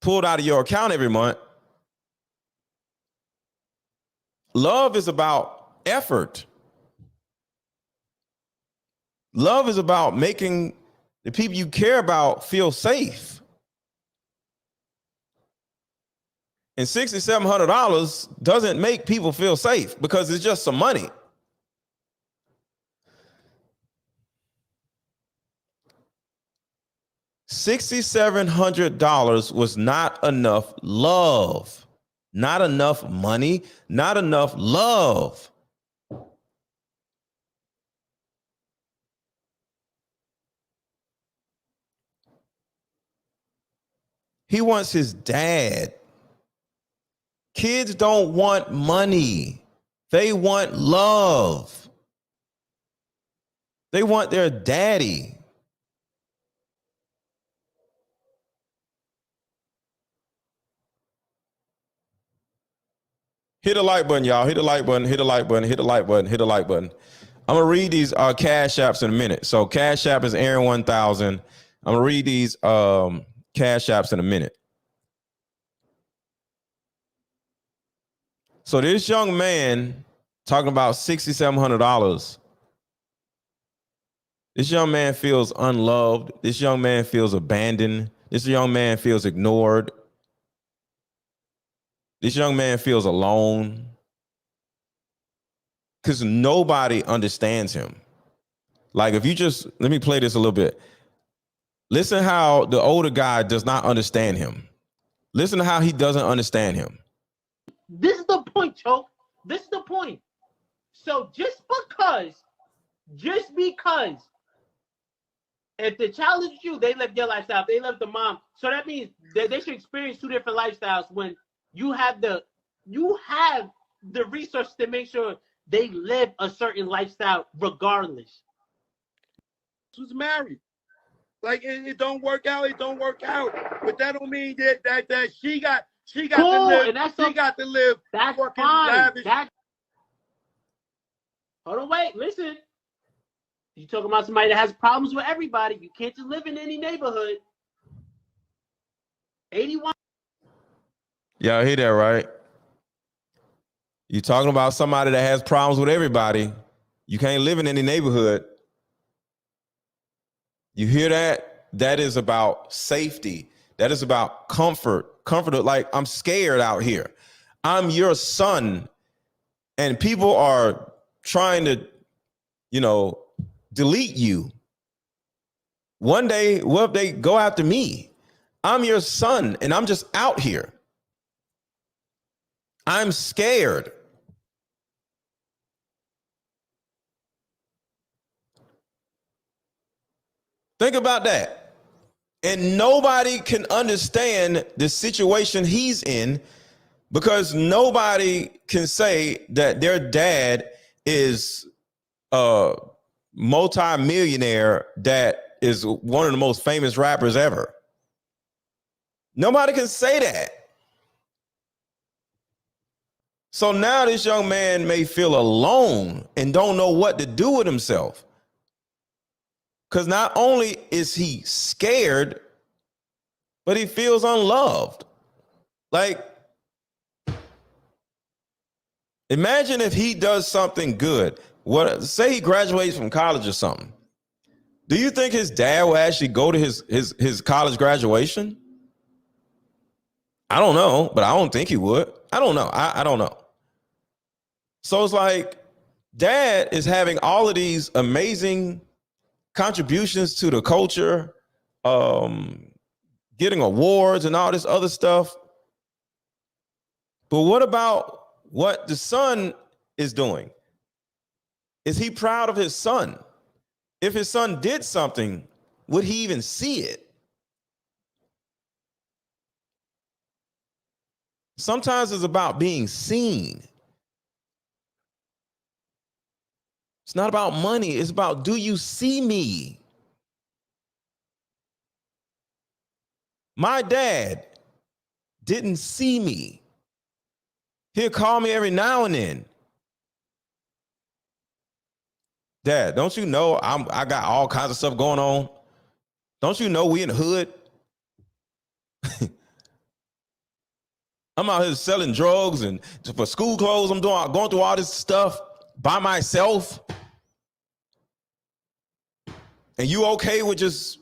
pulled out of your account every month. Love is about effort. Love is about making the people you care about feel safe. And $6,700 doesn't make people feel safe because it's just some money. $6,700 was not enough love, not enough money, not enough love. He wants his dad. Kids don't want money. They want love. They want their daddy. Hit the like button, y'all. Hit the like button, hit the like button, hit the like button, hit the like button. I'm going to read these Cash Apps in a minute. So Cash App is Aaron 1000. I'm going to read these Cash Apps in a minute. So this young man talking about $6,700. This young man feels unloved. This young man feels abandoned. This young man feels ignored. This young man feels alone because nobody understands him. Like if you just, let me play this a little bit. Listen how the older guy does not understand him. Listen to how he doesn't understand him. This is the point, Choke. This is the point. So just because if the child is you, they live their lifestyle. They live the mom. So that means that they should experience two different lifestyles when you have the resources to make sure they live a certain lifestyle regardless. Who's married? Like it don't work out, it don't work out. But that don't mean that she got cool, to live. And that's she got to live. That's fine. Hold on, wait, listen. You talking about somebody that has problems with everybody. You can't just live in any neighborhood. 81. Y'all hear that, right? You talking about somebody that has problems with everybody. You can't live in any neighborhood. You hear that? That is about safety. That is about comfort. Comfort, like, I'm scared out here. I'm your son. And people are trying to, delete you. One day, what if they go after me? I'm your son, and I'm just out here. I'm scared. Think about that. And nobody can understand the situation he's in because nobody can say that their dad is a multi-millionaire that is one of the most famous rappers ever. Nobody can say that. So now this young man may feel alone and don't know what to do with himself. Because not only is he scared, but he feels unloved. Like, imagine if he does something good. Say he graduates from college or something. Do you think his dad will actually go to his college graduation? I don't know, but I don't think he would. I don't know. I don't know. So it's like dad is having all of these amazing contributions to the culture, getting awards and all this other stuff. But what about what the son is doing? Is he proud of his son? If his son did something, would he even see it? Sometimes it's about being seen. It's not about money. It's about, do you see me? My dad didn't see me. He'll call me every now and then. Dad, don't you know I got all kinds of stuff going on? Don't you know we in the hood? I'm out here selling drugs and for school clothes. I'm going through all this stuff by myself. And you okay with just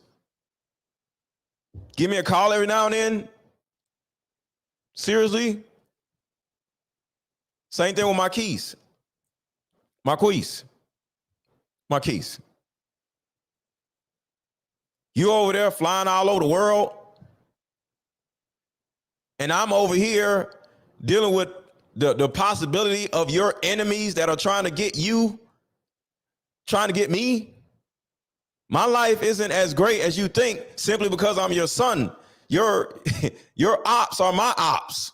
give me a call every now and then? Seriously? Same thing with Marquise. You over there flying all over the world, and I'm over here dealing with the possibility of your enemies that are trying to get you, trying to get me. My life isn't as great as you think simply because I'm your son. Your ops are my ops.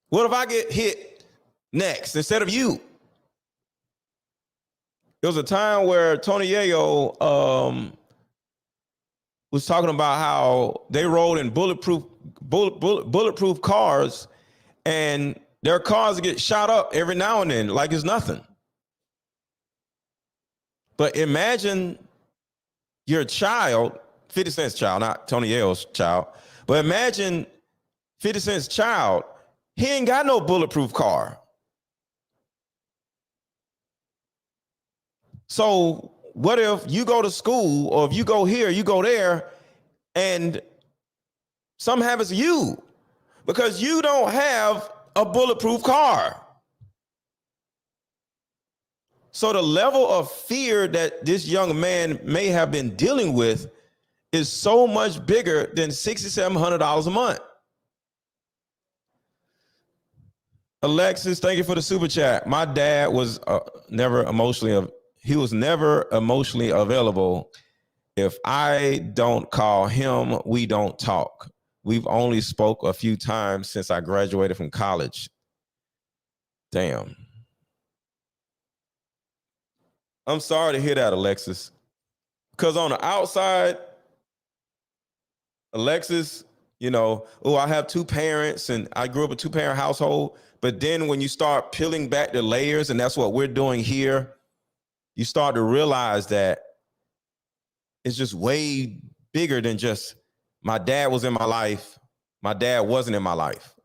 What if I get hit next instead of you? There was a time where Tony Yayo was talking about how they rode in bulletproof cars, and their cars get shot up every now and then like it's nothing. But imagine your child, 50 Cent's child, not Tony Yayo's child, but imagine 50 Cent's child, he ain't got no bulletproof car. So what if you go to school, or if you go here, you go there, and something happens to you because you don't have a bulletproof car? So the level of fear that this young man may have been dealing with is so much bigger than $6,700 a month. Alexis, thank you for the super chat. My dad was never emotionally available. If I don't call him, we don't talk. We've only spoke a few times since I graduated from college. Damn. I'm sorry to hear that, Alexis. Because on the outside, Alexis, I have two parents and I grew up a two-parent household. But then when you start peeling back the layers, and that's what we're doing here, you start to realize that it's just way bigger than just my dad was in my life, my dad wasn't in my life.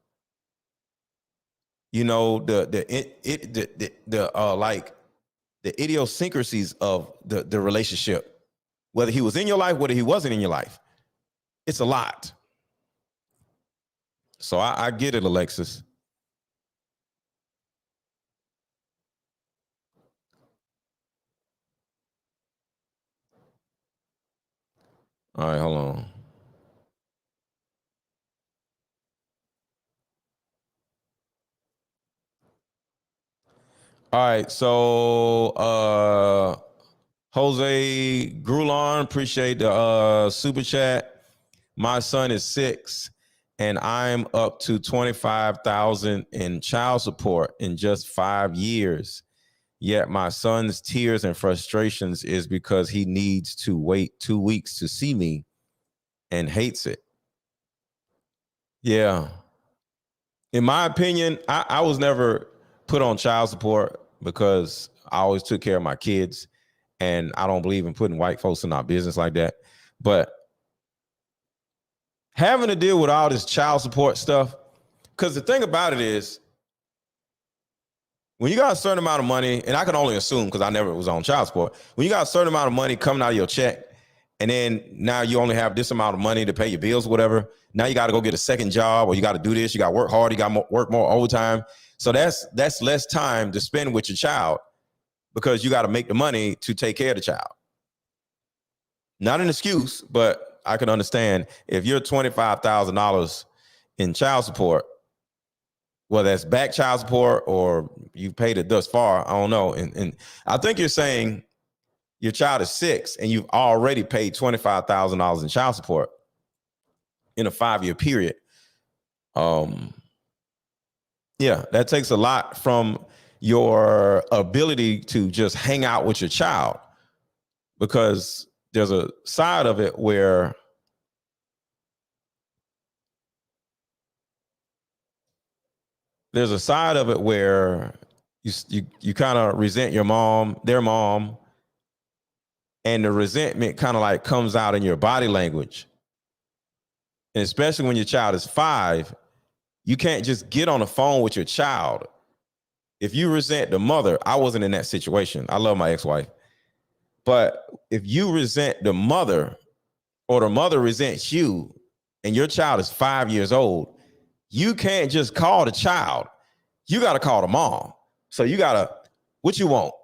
the idiosyncrasies of the relationship, whether he was in your life, whether he wasn't in your life. It's a lot. So I get it, Alexis. All right, hold on. All right, so Jose Grulon, appreciate the super chat. My son is 6, and I'm up to $25,000 in child support in just 5 years. Yet my son's tears and frustrations is because he needs to wait 2 weeks to see me and hates it. Yeah. In my opinion, I was never put on child support because I always took care of my kids, and I don't believe in putting white folks in our business like that. But having to deal with all this child support stuff, because the thing about it is, when you got a certain amount of money, and I can only assume because I never was on child support, when you got a certain amount of money coming out of your check, and then now you only have this amount of money to pay your bills, whatever. Now you got to go get a second job, or you got to do this. You got to work hard. You got to work more overtime. So that's less time to spend with your child because you got to make the money to take care of the child. Not an excuse, but I can understand if you're $25,000 in child support, whether that's back child support or you paid it thus far, I don't know. And I think you're saying your child is 6 and you've already paid $25,000 in child support in a 5-year period. Yeah, that takes a lot from your ability to just hang out with your child, because there's a side of it where you kind of resent your mom, their mom, and the resentment kind of like comes out in your body language. And especially when your child is 5, you can't just get on the phone with your child. If you resent the mother, I wasn't in that situation. I love my ex-wife. But if you resent the mother, or the mother resents you, and your child is 5 years old, you can't just call the child. You got to call the mom. So you got to, what you want?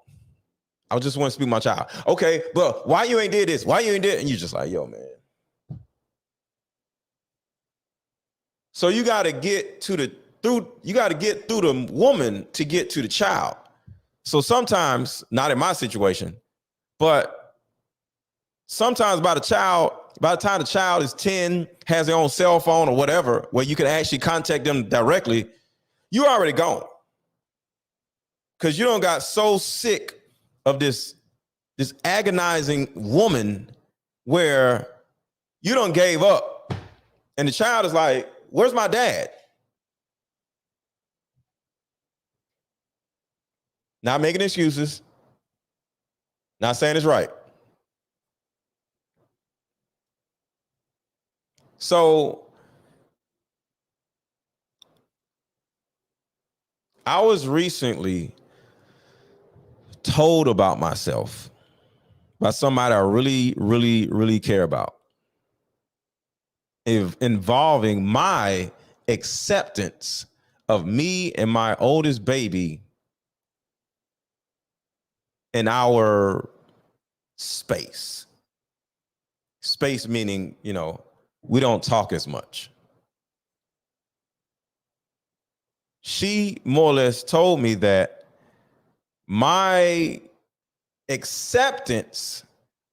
I just want to speak to my child. Okay, but why you ain't did this? Why you ain't did? And you just like, yo, man. So you got to get through the woman to get to the child. So sometimes, not in my situation, but sometimes by the time the child is 10, has their own cell phone or whatever, where you can actually contact them directly, you already gone. Because you don't got so sick of this agonizing woman where you done gave up. And the child is like, where's my dad? Not making excuses. Not saying it's right. So I was recently told about myself by somebody I really, really, really care about, involving my acceptance of me and my oldest baby in our space. Space meaning, we don't talk as much. She more or less told me that my acceptance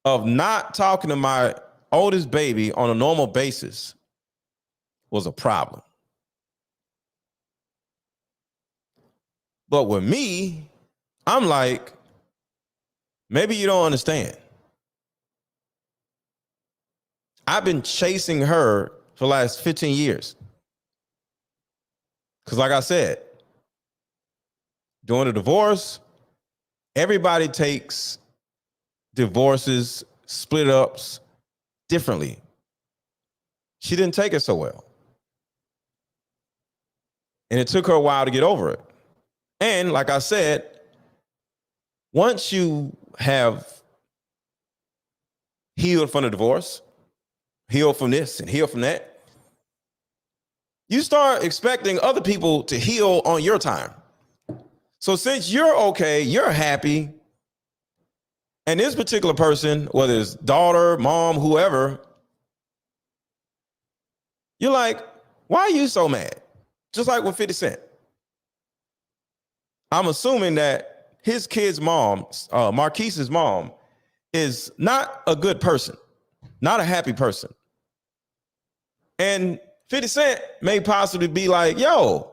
of not talking to my oldest baby on a normal basis was a problem. But with me, I'm like, maybe you don't understand. I've been chasing her for the last 15 years. Because like I said, during the divorce, everybody takes divorces, split ups differently. She didn't take it so well. And it took her a while to get over it. And like I said, once you have healed from the divorce, healed from this and healed from that, you start expecting other people to heal on your time. So since you're okay, you're happy, and this particular person, whether it's daughter, mom, whoever, you're like, why are you so mad? Just like with 50 Cent. I'm assuming that his kid's mom, Marquise's mom, is not a good person, not a happy person. And 50 Cent may possibly be like, yo,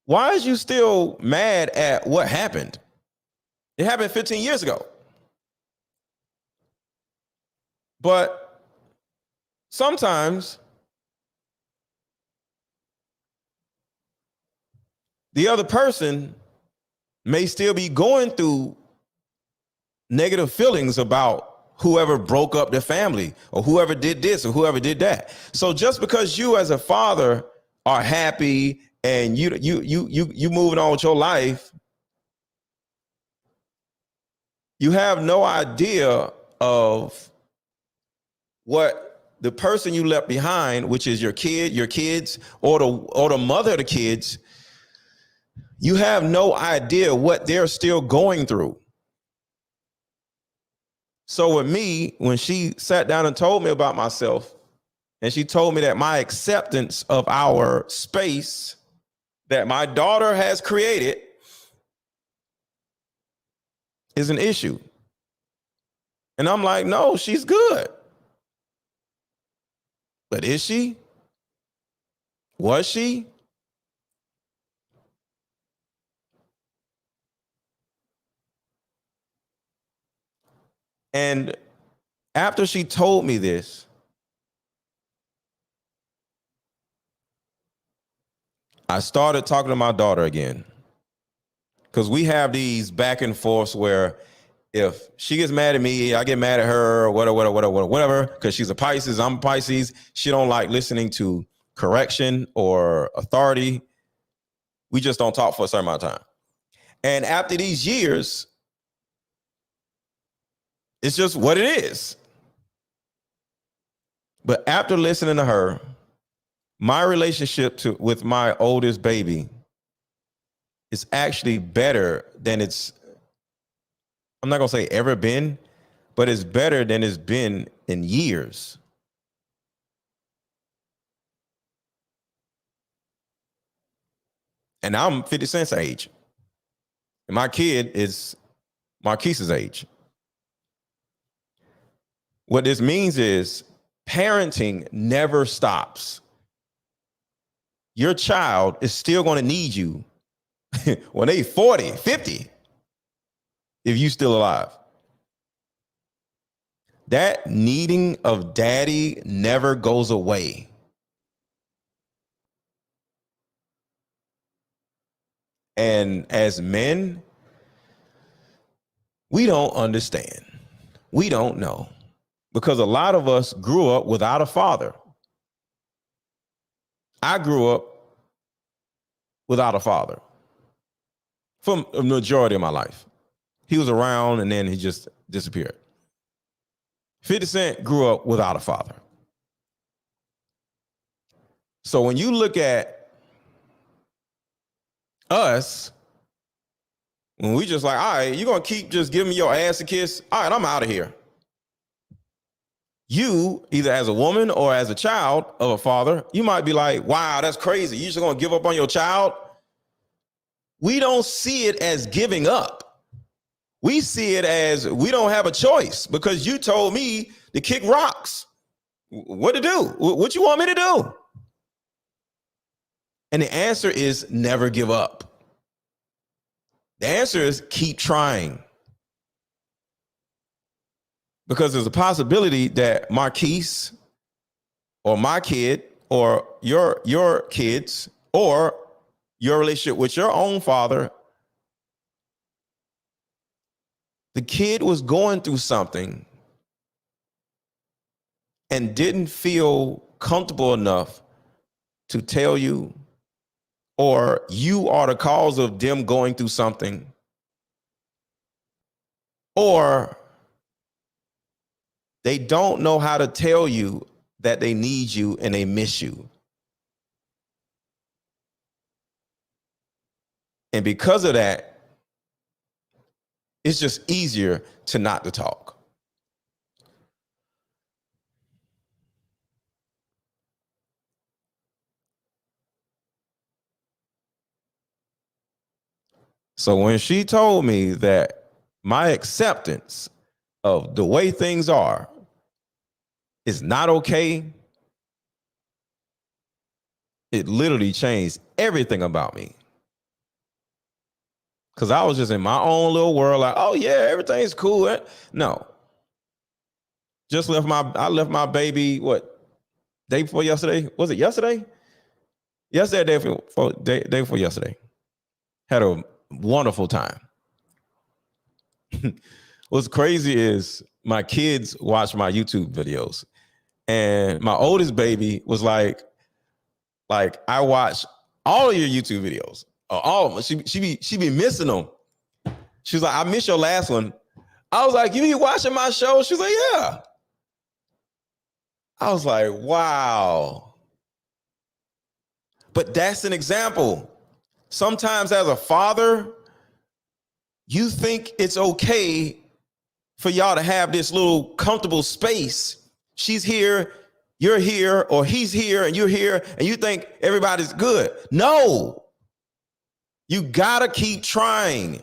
why is you still mad at what happened? It happened 15 years ago. But sometimes the other person may still be going through negative feelings about whoever broke up their family or whoever did this or whoever did that. So just because you as a father are happy and you moving on with your life, you have no idea of what the person you left behind, which is your kid, your kids, or the mother of the kids, you have no idea what they're still going through. So with me, when she sat down and told me about myself, and she told me that my acceptance of our space that my daughter has created is an issue. And I'm like, no, she's good. But is she? Was she? And after she told me this, I started talking to my daughter again. Because we have these back and forths where if she gets mad at me, I get mad at her, or whatever, because she's a Pisces, I'm a Pisces. She don't like listening to correction or authority. We just don't talk for a certain amount of time. And after these years, it's just what it is. But after listening to her, my relationship with my oldest baby is actually better than it's, I'm not going to say ever been, but it's better than it's been in years. And I'm 50 Cent's age. And my kid is Marquise's age. What this means is parenting never stops. Your child is still going to need you when they 40, 50, if you still alive. That needing of daddy never goes away. And as men, we don't understand. We don't know. Because a lot of us grew up without a father. I grew up without a father for a majority of my life. He was around and then he just disappeared. 50 Cent grew up without a father. So when you look at us, when we just like, all right, you're going to keep just giving me your ass a kiss? All right, I'm out of here. You, either as a woman or as a child of a father, you might be like, wow, that's crazy. You're just going to give up on your child? We don't see it as giving up. We see it as we don't have a choice because you told me to kick rocks. What to do? What you want me to do? And the answer is never give up. The answer is keep trying. Because there's a possibility that Marquise or my kid or your kids or your relationship with your own father, the kid was going through something and didn't feel comfortable enough to tell you, or you are the cause of them going through something or they don't know how to tell you that they need you and they miss you. And because of that, it's just easier to not to talk. So when she told me that my acceptance of the way things are is not okay, it literally changed everything about me. Because I was just in my own little world, like, oh yeah, everything's cool. No. I left my baby, day before yesterday? Was it yesterday? Yesterday, day before yesterday. Had a wonderful time. What's crazy is my kids watch my YouTube videos. And my oldest baby was like I watch all of your YouTube videos. All of them. She be missing them. She's like, I miss your last one. I was like, you be watching my show? She's like, yeah. I was like, wow. But that's an example. Sometimes as a father, you think it's okay for y'all to have this little comfortable space. She's here, you're here, or he's here and you're here, and you think everybody's good. No. You gotta keep trying.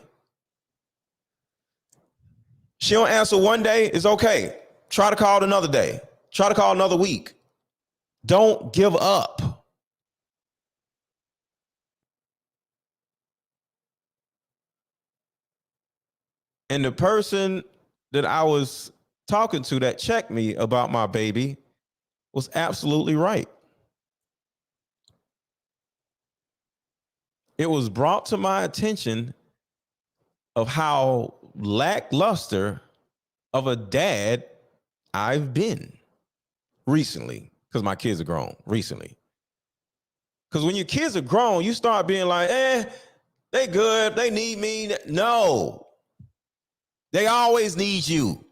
She don't answer one day, it's okay. Try to call another day. Try to call another week. Don't give up. And the person that I was talking to that checked me about my baby was absolutely right. It was brought to my attention of how lackluster of a dad I've been recently, because my kids are grown recently. Because when your kids are grown, you start being like, they good, they need me. No, they always need you.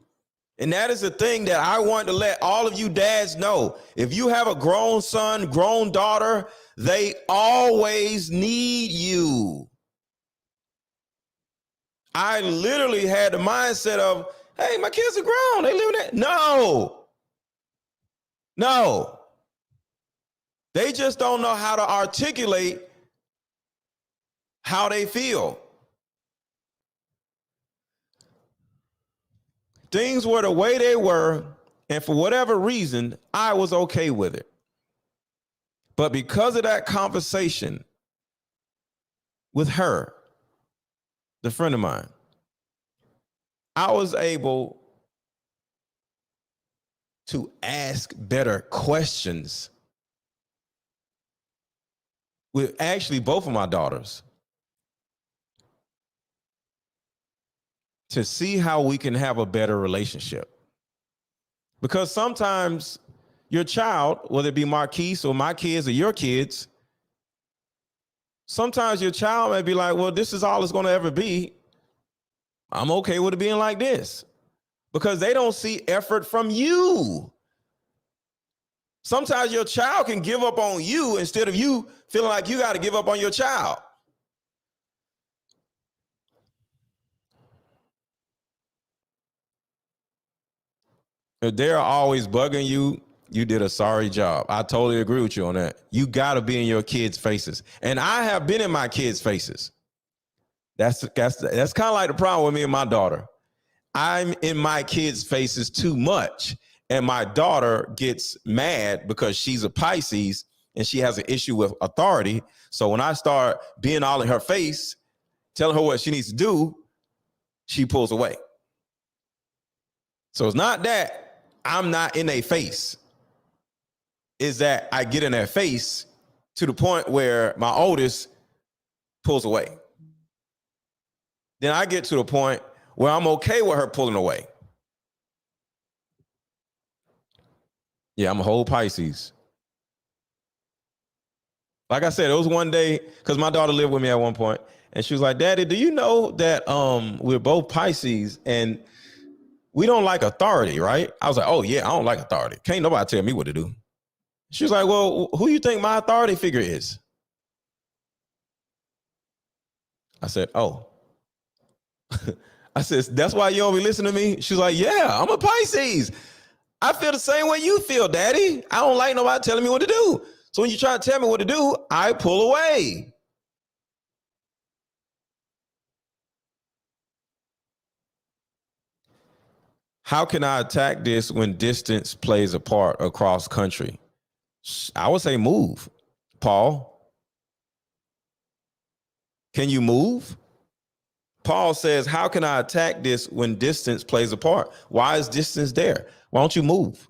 And that is the thing that I want to let all of you dads know. If you have a grown son, grown daughter, they always need you. I literally had the mindset of, hey, my kids are grown. They live in that. No. They just don't know how to articulate how they feel. Things were the way they were, and for whatever reason, I was okay with it. But because of that conversation with her, the friend of mine, I was able to ask better questions with actually both of my daughters to see how we can have a better relationship. Because sometimes your child, whether it be Marquise or my kids or your kids, sometimes your child may be like, well, this is all it's going to ever be. I'm okay with it being like this. Because they don't see effort from you. Sometimes your child can give up on you instead of you feeling like you got to give up on your child. If they're always bugging you, you did a sorry job. I totally agree with you on that. You got to be in your kids' faces. And I have been in my kids' faces. That's kind of like the problem with me and my daughter. I'm in my kids' faces too much. And my daughter gets mad because she's a Pisces and she has an issue with authority. So when I start being all in her face, telling her what she needs to do, she pulls away. So it's not that I'm not in their face. It's that I get in their face to the point where my oldest pulls away. Then I get to the point where I'm okay with her pulling away. Yeah, I'm a whole Pisces. Like I said, it was one day because my daughter lived with me at one point, and she was like, "Daddy, do you know that we're both Pisces and we don't like authority, right?" I was like, "Oh yeah, I don't like authority. Can't nobody tell me what to do." She was like, "Well, who you think my authority figure is?" I said, "Oh." I said, "That's why you don't be listening to me?" She's like, "Yeah, I'm a Pisces. I feel the same way you feel, Daddy. I don't like nobody telling me what to do. So when you try to tell me what to do, I pull away." How can I attack this when distance plays a part across country? I would say move. Paul, can you move? Paul says, how can I attack this when distance plays a part? Why is distance there? Why don't you move?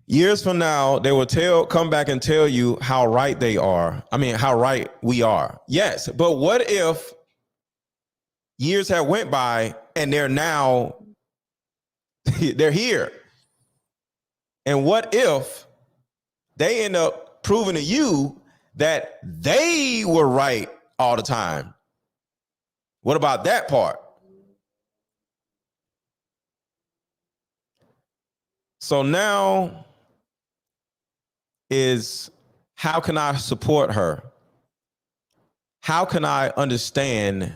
Years from now, they will come back and tell you how right they are. I mean, how right we are. Yes, but what if years have went by and they're now, they're here? And what if they end up proving to you that they were right all the time? What about that part? So now is, how can I support her? How can I understand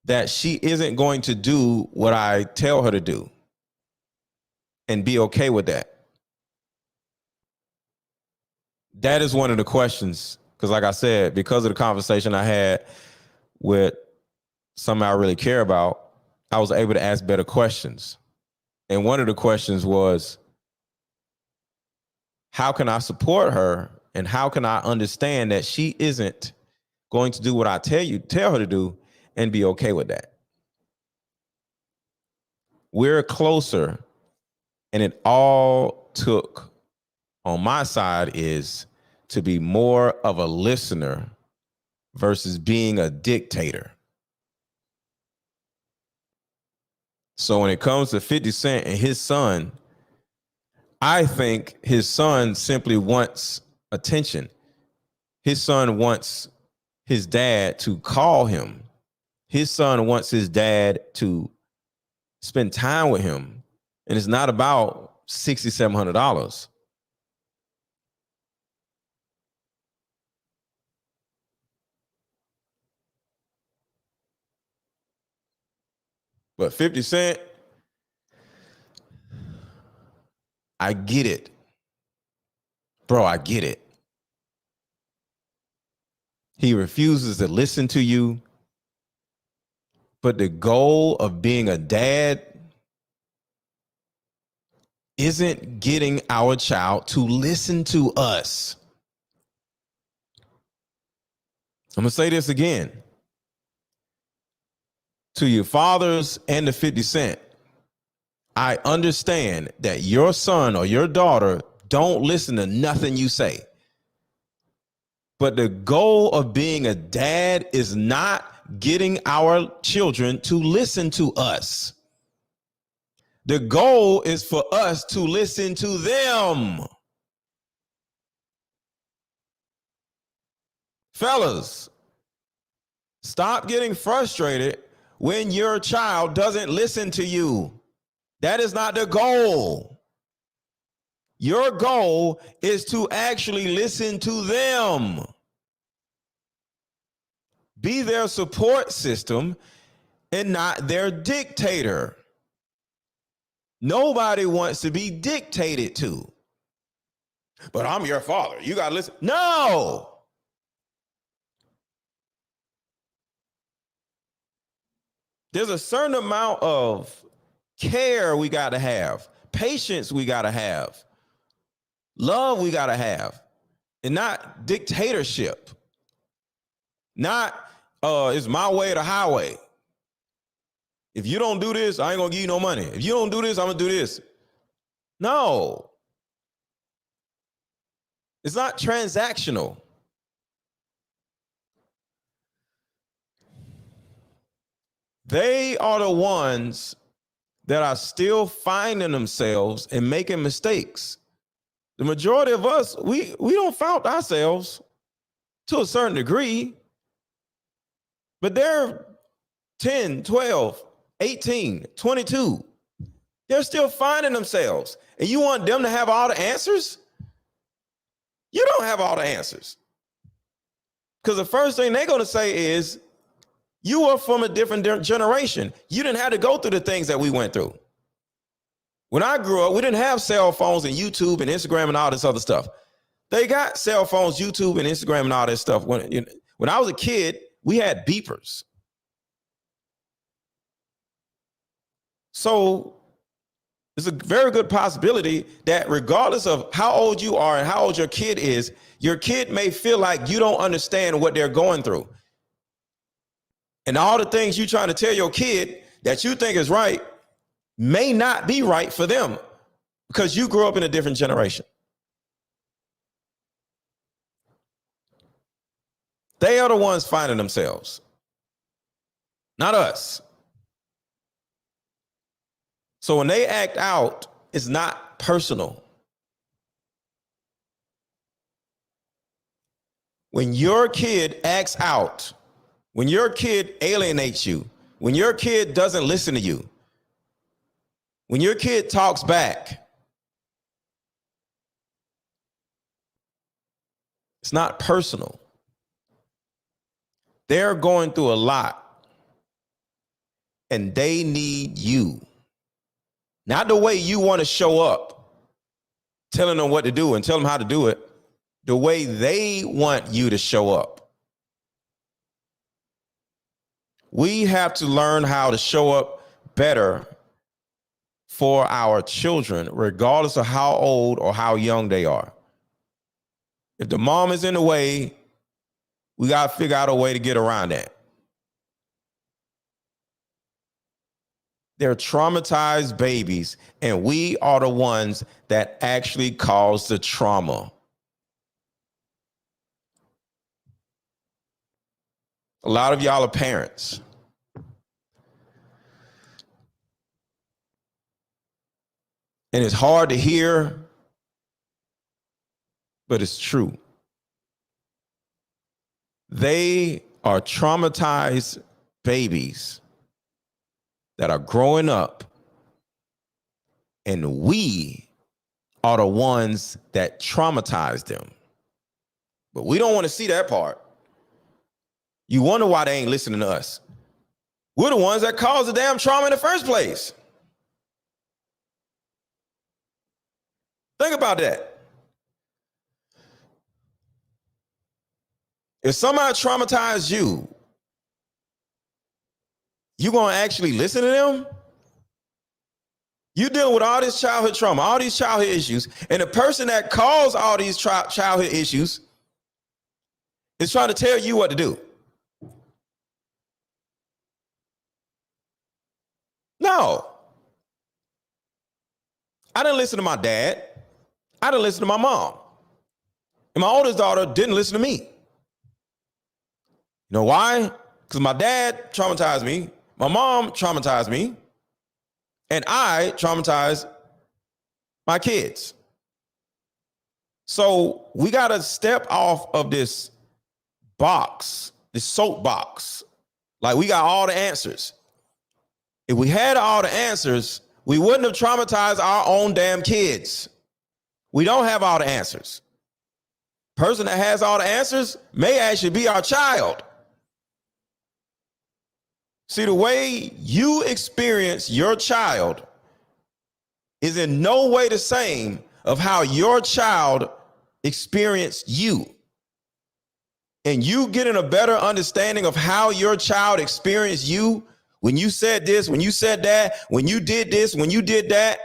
that she isn't going to do what I tell her to do and be okay with that? That is one of the questions, because like I said, because of the conversation I had with somebody I really care about, I was able to ask better questions. And one of the questions was, how can I support her and how can I understand that she isn't going to do what I tell her to do and be okay with that? We're closer, and it all took on my side is to be more of a listener versus being a dictator. So when it comes to 50 Cent and his son, I think his son simply wants attention. His son wants his dad to call him. His son wants his dad to spend time with him. And it's not about $6,700. But 50 Cent, I get it. Bro, I get it. He refuses to listen to you. But the goal of being a dad isn't getting our child to listen to us. I'm going to say this again. To your fathers and the 50 Cent, I understand that your son or your daughter don't listen to nothing you say. But the goal of being a dad is not getting our children to listen to us. The goal is for us to listen to them. Fellas, stop getting frustrated when your child doesn't listen to you. That is not the goal. Your goal is to actually listen to them. Be their support system and not their dictator. Nobody wants to be dictated to. But I'm your father. You got to listen. No. There's a certain amount of care we got to have, patience we got to have, love we got to have, and not dictatorship. Not it's my way or the highway. If you don't do this, I ain't gonna give you no money. If you don't do this, I'm gonna do this. No. It's not transactional. They are the ones that are still finding themselves and making mistakes. The majority of us, we don't find ourselves to a certain degree, but they're 10, 12, 18, 22. They're still finding themselves. And you want them to have all the answers? You don't have all the answers. Because the first thing they're going to say is, you are from a different generation. You didn't have to go through the things that we went through. When I grew up, we didn't have cell phones and YouTube and Instagram and all this other stuff. They got cell phones, YouTube, and Instagram and all this stuff. When I was a kid, we had beepers. So it's a very good possibility that regardless of how old you are and how old your kid is, your kid may feel like you don't understand what they're going through. And all the things you're trying to tell your kid that you think is right may not be right for them because you grew up in a different generation. They are the ones finding themselves, not us. So when they act out, it's not personal. When your kid acts out, when your kid alienates you, when your kid doesn't listen to you, when your kid talks back, it's not personal. They're going through a lot and they need you. Not the way you want to show up, telling them what to do and tell them how to do it, the way they want you to show up. We have to learn how to show up better for our children, regardless of how old or how young they are. If the mom is in the way, we got to figure out a way to get around that. They're traumatized babies, and we are the ones that actually cause the trauma. A lot of y'all are parents. And it's hard to hear, but it's true. They are traumatized babies that are growing up, and we are the ones that traumatize them. But we don't want to see that part. You wonder why they ain't listening to us. We're the ones that caused the damn trauma in the first place. Think about that. If somebody traumatized you, you gonna actually listen to them? You dealing with all this childhood trauma, all these childhood issues, and the person that caused all these childhood issues is trying to tell you what to do. No. I didn't listen to my dad. I didn't listen to my mom. And my oldest daughter didn't listen to me. You know why? Because my dad traumatized me. My mom traumatized me, and I traumatized my kids. So we got to step off of this box, this soapbox. Like we got all the answers. If we had all the answers, we wouldn't have traumatized our own damn kids. We don't have all the answers. Person that has all the answers may actually be our child. See, the way you experience your child is in no way the same of how your child experienced you. And you getting a better understanding of how your child experienced you when you said this, when you said that, when you did this, when you did that,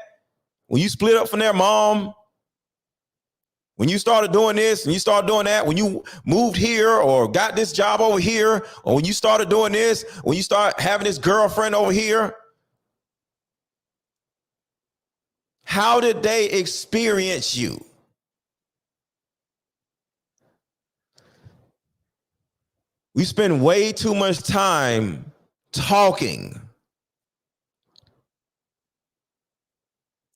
when you split up from their mom, when you started doing this and you started doing that, when you moved here or got this job over here, or when you started doing this, when you start having this girlfriend over here, how did they experience you? We spend way too much time talking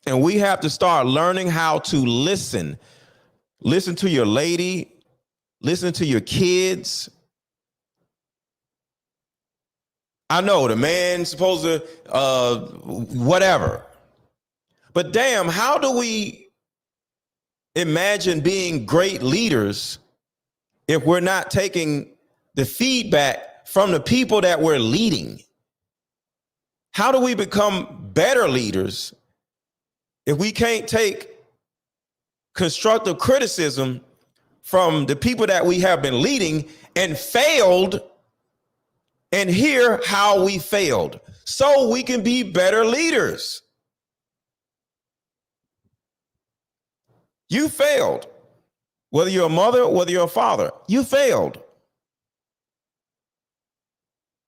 And we have to start learning how to listen. Listen to your lady. Listen to your kids. I know the man's supposed to, whatever. But damn, how do we imagine being great leaders if we're not taking the feedback from the people that we're leading? How do we become better leaders if we can't take constructive criticism from the people that we have been leading and failed and hear how we failed so we can be better leaders? You failed. Whether you're a mother, whether you're a father, you failed.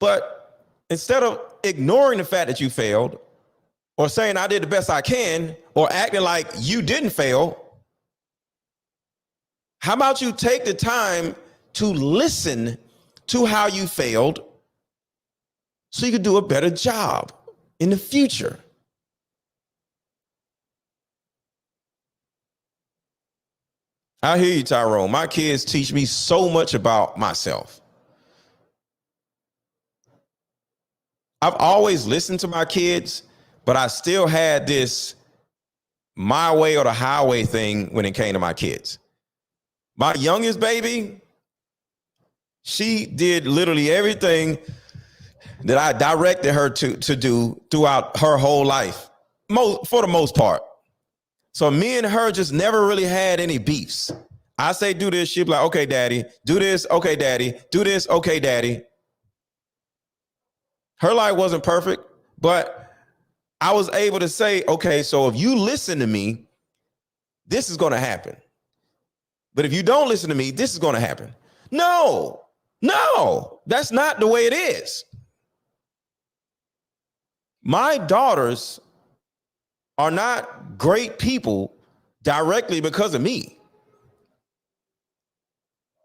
But instead of ignoring the fact that you failed or saying I did the best I can or acting like you didn't fail, how about you take the time to listen to how you failed so you can do a better job in the future? I hear you, Tyrone. My kids teach me so much about myself. I've always listened to my kids, but I still had this my way or the highway thing when it came to my kids. My youngest baby, she did literally everything that I directed her to do throughout her whole life, for the most part. So me and her just never really had any beefs. I say, do this. She'd be like, okay, daddy. Do this. Okay, daddy. Do this. Okay, daddy. Her life wasn't perfect, but I was able to say, okay, so if you listen to me, this is going to happen. But if you don't listen to me, this is going to happen. No, that's not the way it is. My daughters are not great people directly because of me.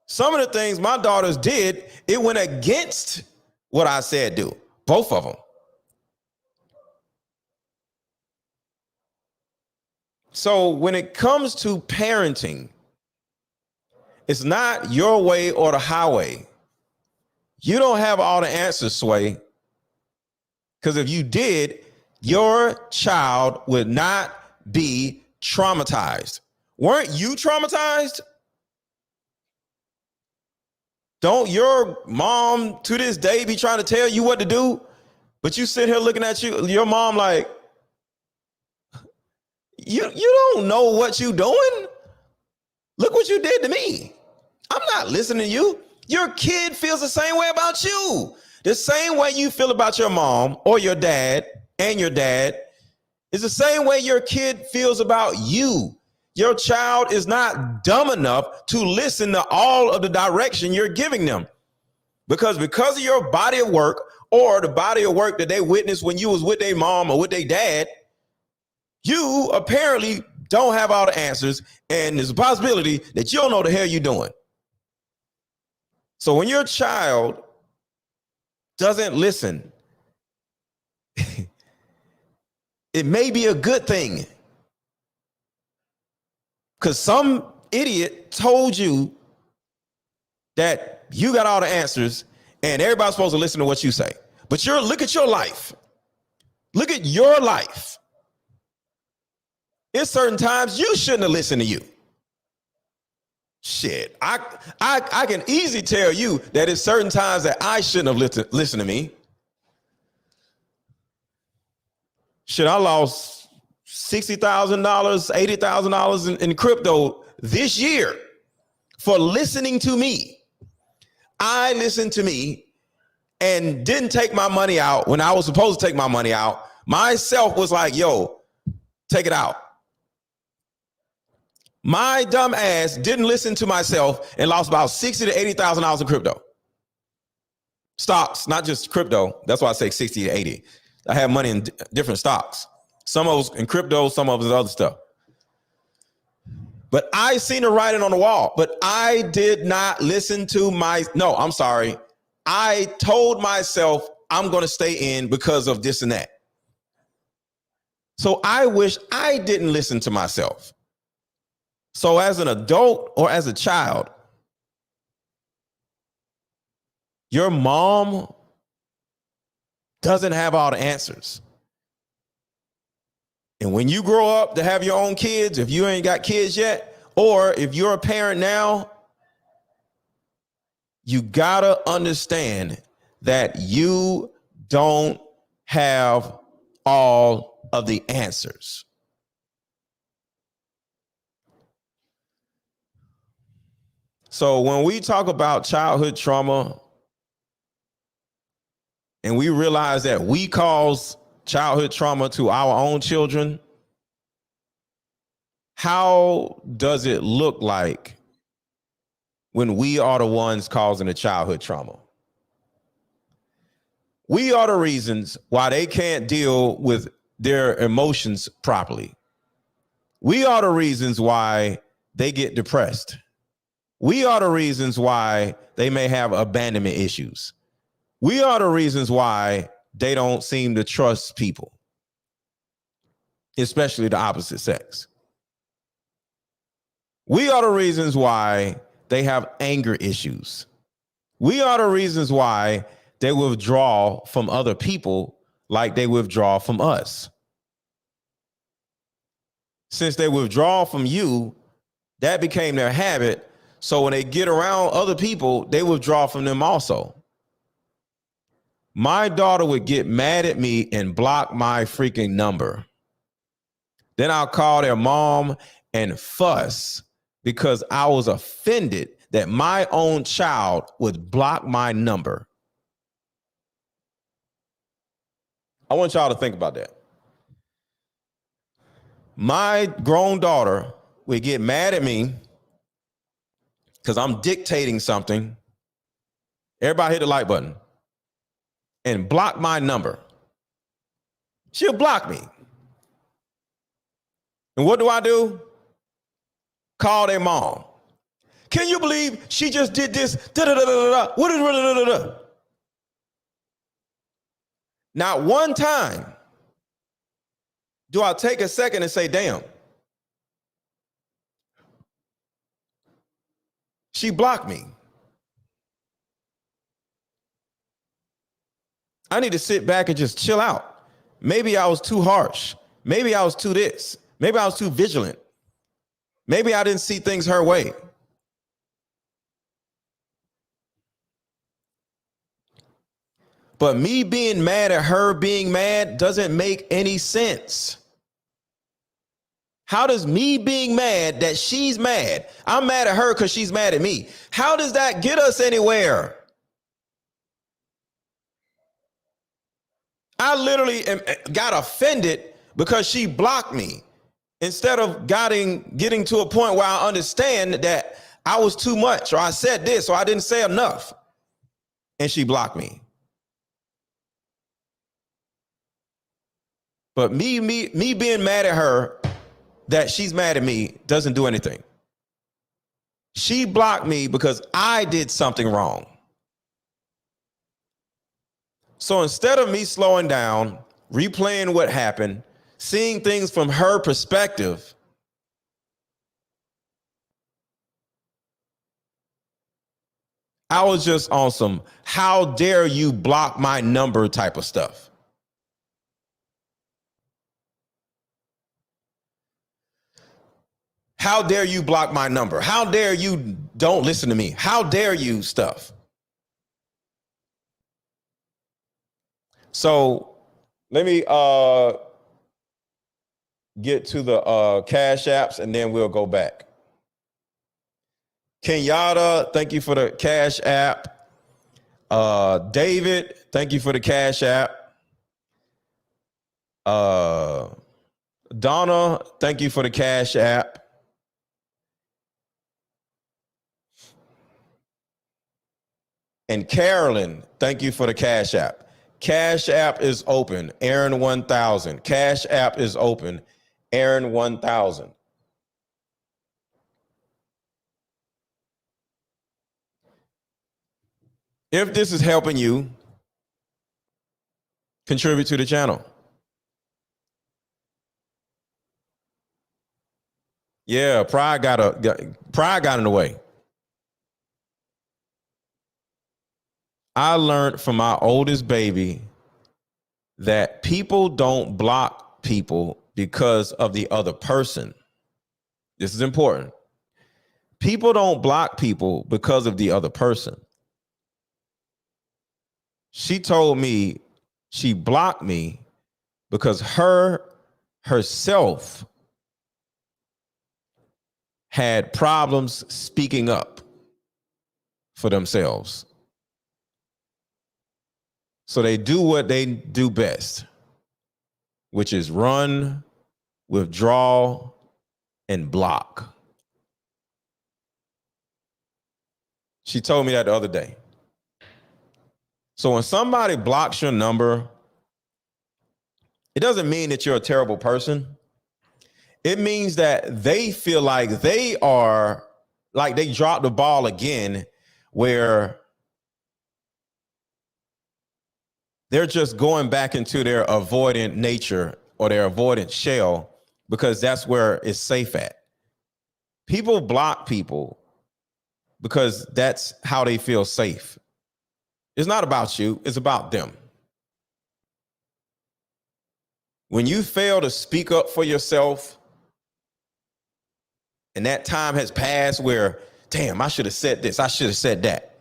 Some of the things my daughters did, it went against what I said do. Both of them. So when it comes to parenting, it's not your way or the highway. You don't have all the answers, Sway. Because if you did, your child would not be traumatized. Weren't you traumatized? Don't your mom to this day be trying to tell you what to do? But you sit here looking at your mom like, you don't know what you doing? Look what you did to me. I'm not listening to you. Your kid feels the same way about you. The same way you feel about your mom or your dad and your dad is the same way your kid feels about you. Your child is not dumb enough to listen to all of the direction you're giving them. Because of your body of work or the body of work that they witnessed when you was with their mom or with their dad, you apparently don't have all the answers, and there's a possibility that you don't know the hell you're doing. So when your child doesn't listen, it may be a good thing. Because some idiot told you that you got all the answers and everybody's supposed to listen to what you say. But look at your life. Look at your life. There's certain times you shouldn't have listened to you. Shit, I can easily tell you that it's certain times that I shouldn't have listened to me. Shit, I lost $60,000, $80,000 in crypto this year for listening to me. I listened to me and didn't take my money out when I was supposed to take my money out. Myself was like, yo, take it out. My dumb ass didn't listen to myself and lost about $60,000 to $80,000 in crypto. Stocks, not just crypto. That's why I say 60 to 80. I have money in different stocks. Some of us in crypto, some of us in other stuff. But I seen the writing on the wall, but I did not listen to I told myself I'm going to stay in because of this and that. So I wish I didn't listen to myself. So as an adult or as a child, your mom doesn't have all the answers. And when you grow up to have your own kids, if you ain't got kids yet, or if you're a parent now, you gotta understand that you don't have all of the answers. So when we talk about childhood trauma and we realize that we cause childhood trauma to our own children, how does it look like when we are the ones causing the childhood trauma? We are the reasons why they can't deal with their emotions properly. We are the reasons why they get depressed. We are the reasons why they may have abandonment issues. We are the reasons why they don't seem to trust people, especially the opposite sex. We are the reasons why they have anger issues. We are the reasons why they withdraw from other people like they withdraw from us. Since they withdraw from you, that became their habit. So when they get around other people, they withdraw from them also. My daughter would get mad at me and block my freaking number. Then I'll call their mom and fuss because I was offended that my own child would block my number. I want y'all to think about that. My grown daughter would get mad at me because I'm dictating something. Everybody hit the like button and block my number. She'll block me. And what do? Call their mom. Can you believe she just did this? Da-da-da-da-da-da. What is da-da-da-da-da? Not one time do I take a second and say, damn. She blocked me. I need to sit back and just chill out. Maybe I was too harsh. Maybe I was too this. Maybe I was too vigilant. Maybe I didn't see things her way. But me being mad at her being mad doesn't make any sense. How does me being mad that she's mad? I'm mad at her because she's mad at me. How does that get us anywhere? I literally got offended because she blocked me instead of getting to a point where I understand that I was too much or I said this or I didn't say enough and she blocked me. But me being mad at her that she's mad at me doesn't do anything. She blocked me because I did something wrong. So instead of me slowing down, replaying what happened, seeing things from her perspective, I was just on some how dare you block my number type of stuff. How dare you block my number? How dare you don't listen to me? How dare you stuff? So let me get to the Cash Apps and then we'll go back. Kenyatta, thank you for the Cash App. David, thank you for the Cash App. Donna, thank you for the Cash App. And Carolyn, thank you for the Cash App. Cash App is open. Aaron 1000. Cash App is open. Aaron 1000. If this is helping you, contribute to the channel. Yeah, pride got in the way. I learned from my oldest baby that people don't block people because of the other person. This is important. People don't block people because of the other person. She told me she blocked me because herself had problems speaking up for themselves. So they do what they do best, which is run, withdraw, and block. She told me that the other day. So when somebody blocks your number, it doesn't mean that you're a terrible person. It means that they feel like they dropped the ball again, where they're just going back into their avoidant nature or their avoidant shell because that's where it's safe at. People block people because that's how they feel safe. It's not about you, it's about them. When you fail to speak up for yourself, and that time has passed where, damn, I should have said this, I should have said that.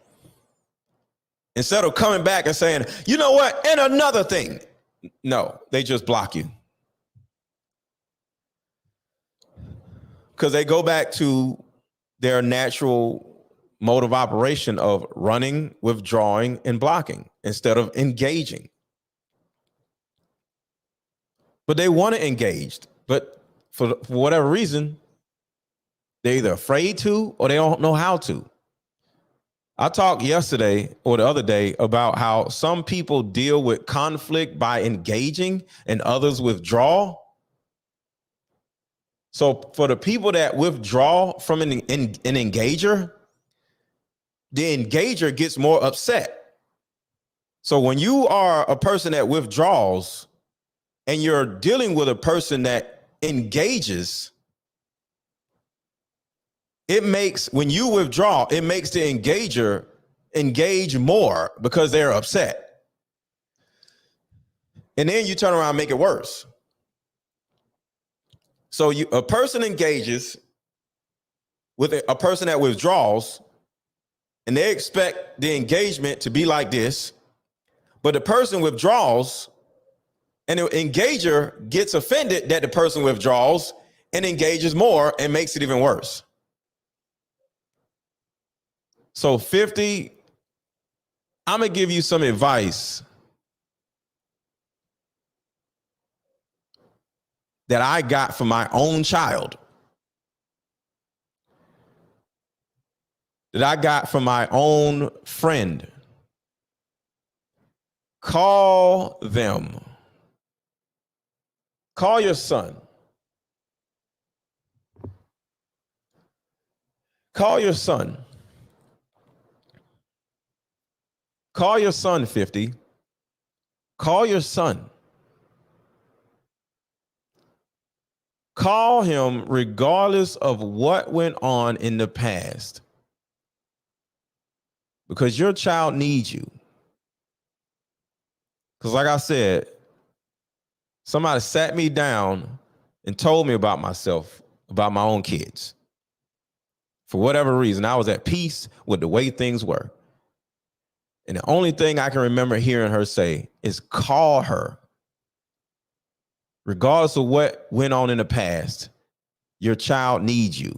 Instead of coming back and saying, you know what, and another thing. No, they just block you. Because they go back to their natural mode of operation of running, withdrawing, and blocking instead of engaging. But they want to engage, but for whatever reason, they're either afraid to or they don't know how to. I talked yesterday or the other day about how some people deal with conflict by engaging and others withdraw. So for the people that withdraw from an engager, the engager gets more upset. So when you are a person that withdraws and you're dealing with a person that engages, when you withdraw, it makes the engager engage more because they're upset. And then you turn around and make it worse. So a person engages with a person that withdraws, and they expect the engagement to be like this, but the person withdraws, and the engager gets offended that the person withdraws and engages more and makes it even worse. So 50, I'm going to give you some advice that I got from my own child, that I got from my own friend. Call them. Call your son. Call your son. Call your son, 50. Call your son. Call him regardless of what went on in the past. Because your child needs you. Because like I said, somebody sat me down and told me about myself, about my own kids. For whatever reason, I was at peace with the way things were. And the only thing I can remember hearing her say is call her. Regardless of what went on in the past, your child needs you.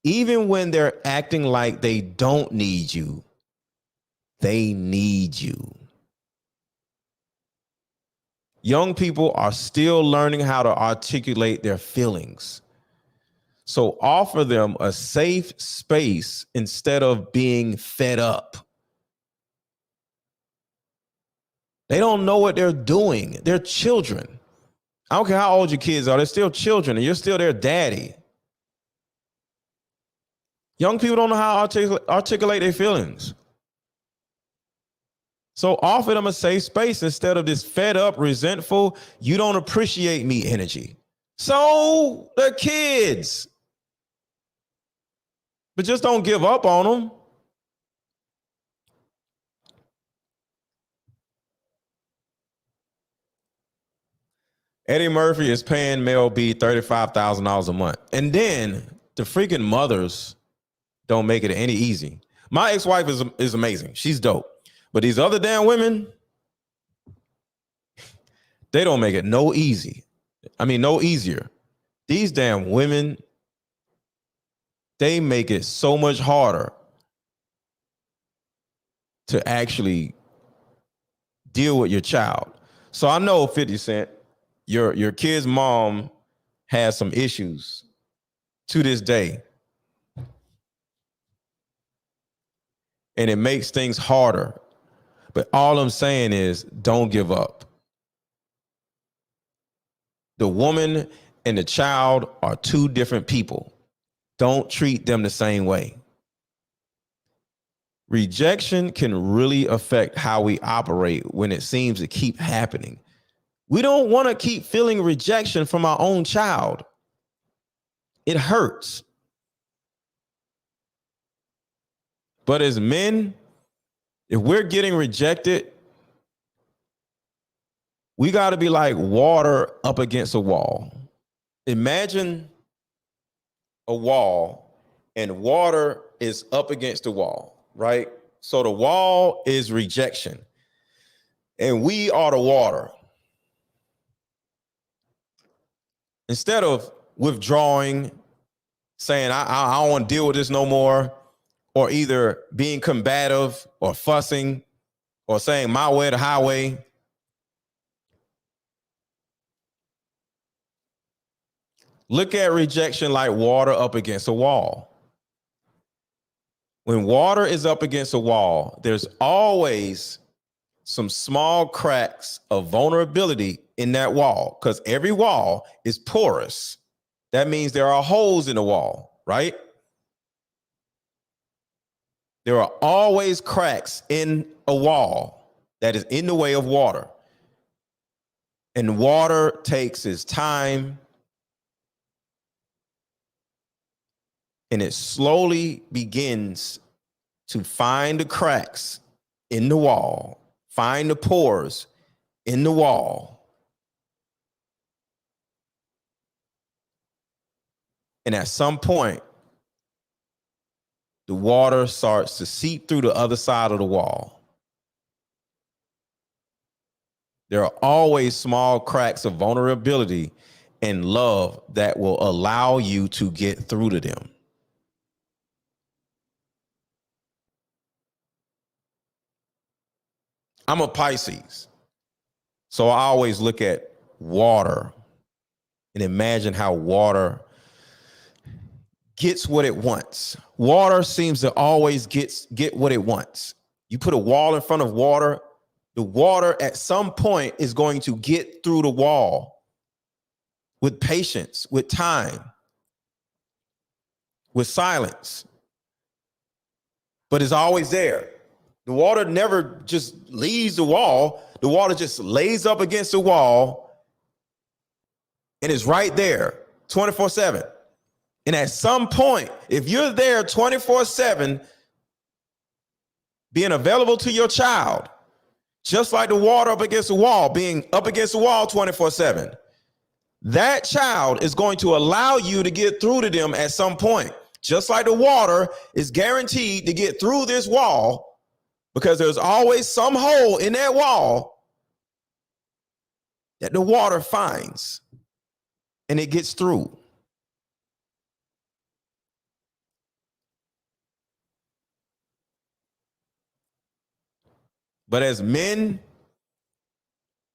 Even when they're acting like they don't need you, they need you. Young people are still learning how to articulate their feelings. So offer them a safe space instead of being fed up. They don't know what they're doing. They're children. I don't care how old your kids are. They're still children, and you're still their daddy. Young people don't know how to articulate their feelings. So offer them a safe space instead of this fed up, resentful, you don't appreciate me energy. So they're kids. But just don't give up on them. Eddie Murphy is paying Mel B $35,000 a month. And then the freaking mothers don't make it any easy. My ex-wife is amazing. She's dope. But these other damn women, they don't make it no easy. I mean, no easier. These damn women, they make it so much harder to actually deal with your child. So I know 50 Cent, your kid's mom has some issues to this day. And it makes things harder. But all I'm saying is don't give up. The woman and the child are two different people. Don't treat them the same way. Rejection can really affect how we operate when it seems to keep happening. We don't want to keep feeling rejection from our own child. It hurts. But as men, if we're getting rejected, we got to be like water up against a wall. Imagine a wall and water is up against the wall, right? So the wall is rejection and we are the water. Instead of withdrawing, saying, I don't want to deal with this no more, or either being combative or fussing or saying my way or the highway, look at rejection like water up against a wall. When water is up against a wall, there's always some small cracks of vulnerability in that wall because every wall is porous. That means there are holes in the wall, right? There are always cracks in a wall that is in the way of water. And water takes its time and it slowly begins to find the cracks in the wall, find the pores in the wall. And at some point, the water starts to seep through the other side of the wall. There are always small cracks of vulnerability and love that will allow you to get through to them. I'm a Pisces, so I always look at water and imagine how water gets what it wants. Water seems to always get what it wants. You put a wall in front of water, the water at some point is going to get through the wall with patience, with time, with silence, but it's always there. The water never just leaves the wall. The water just lays up against the wall and is right there 24/7. And at some point, if you're there 24/7, being available to your child, just like the water up against the wall, being up against the wall 24/7, that child is going to allow you to get through to them at some point. Just like the water is guaranteed to get through this wall, because there's always some hole in that wall that the water finds and it gets through. But as men,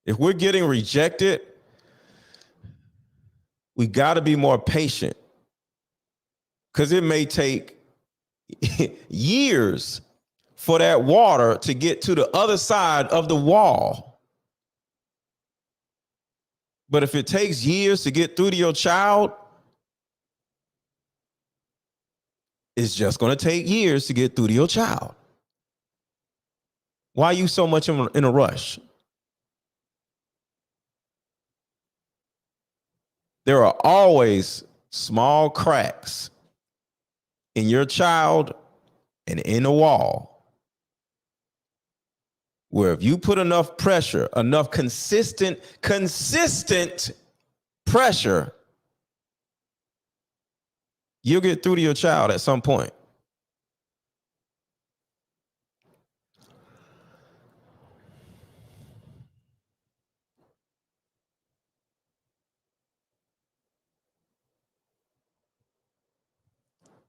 if we're getting rejected, we got to be more patient because it may take years for that water to get to the other side of the wall. But if it takes years to get through to your child, it's just going to take years to get through to your child. Why are you so much in a rush? There are always small cracks in your child and in the wall where if you put enough pressure, enough consistent pressure, you'll get through to your child at some point.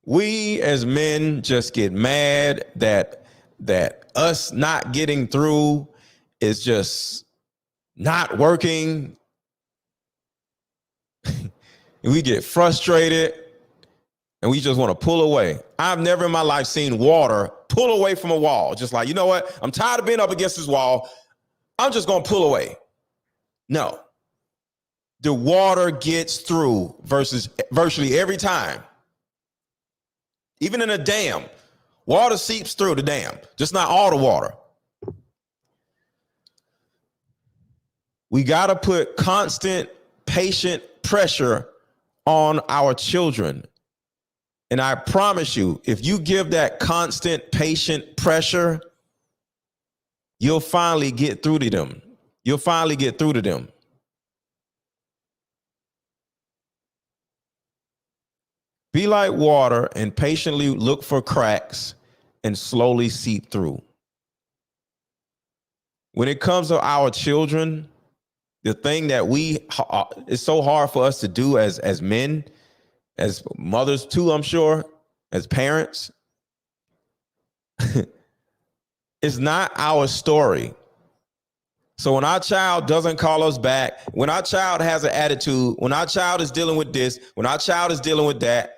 We as men just get mad that us not getting through is just not working. We get frustrated and we just want to pull away. I've never in my life seen water pull away from a wall. Just like, you know what? I'm tired of being up against this wall. I'm just going to pull away. No. The water gets through virtually every time. Even in a dam, water seeps through the dam, just not all the water. We got to put constant, patient pressure on our children. And I promise you, if you give that constant, patient pressure, you'll finally get through to them. You'll finally get through to them. Be like water and patiently look for cracks and slowly seep through. When it comes to our children, the thing that it's so hard for us to do as men, as mothers too, I'm sure, as parents, it's not our story. So when our child doesn't call us back, when our child has an attitude, when our child is dealing with this, when our child is dealing with that,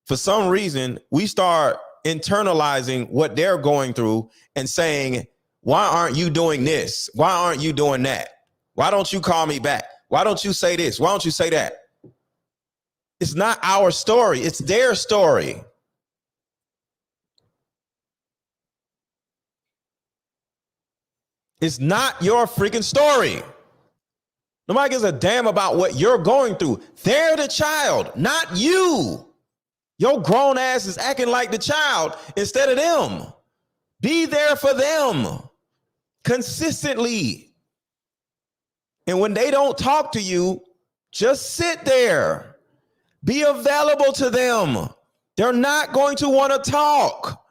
for some reason, we start internalizing what they're going through and saying, why aren't you doing this? Why aren't you doing that? Why don't you call me back? Why don't you say this? Why don't you say that? It's not our story. It's their story. It's not your freaking story. Nobody gives a damn about what you're going through. They're the child, not you. Your grown ass is acting like the child instead of them. Be there for them consistently. And when they don't talk to you, just sit there. Be available to them. They're not going to want to talk.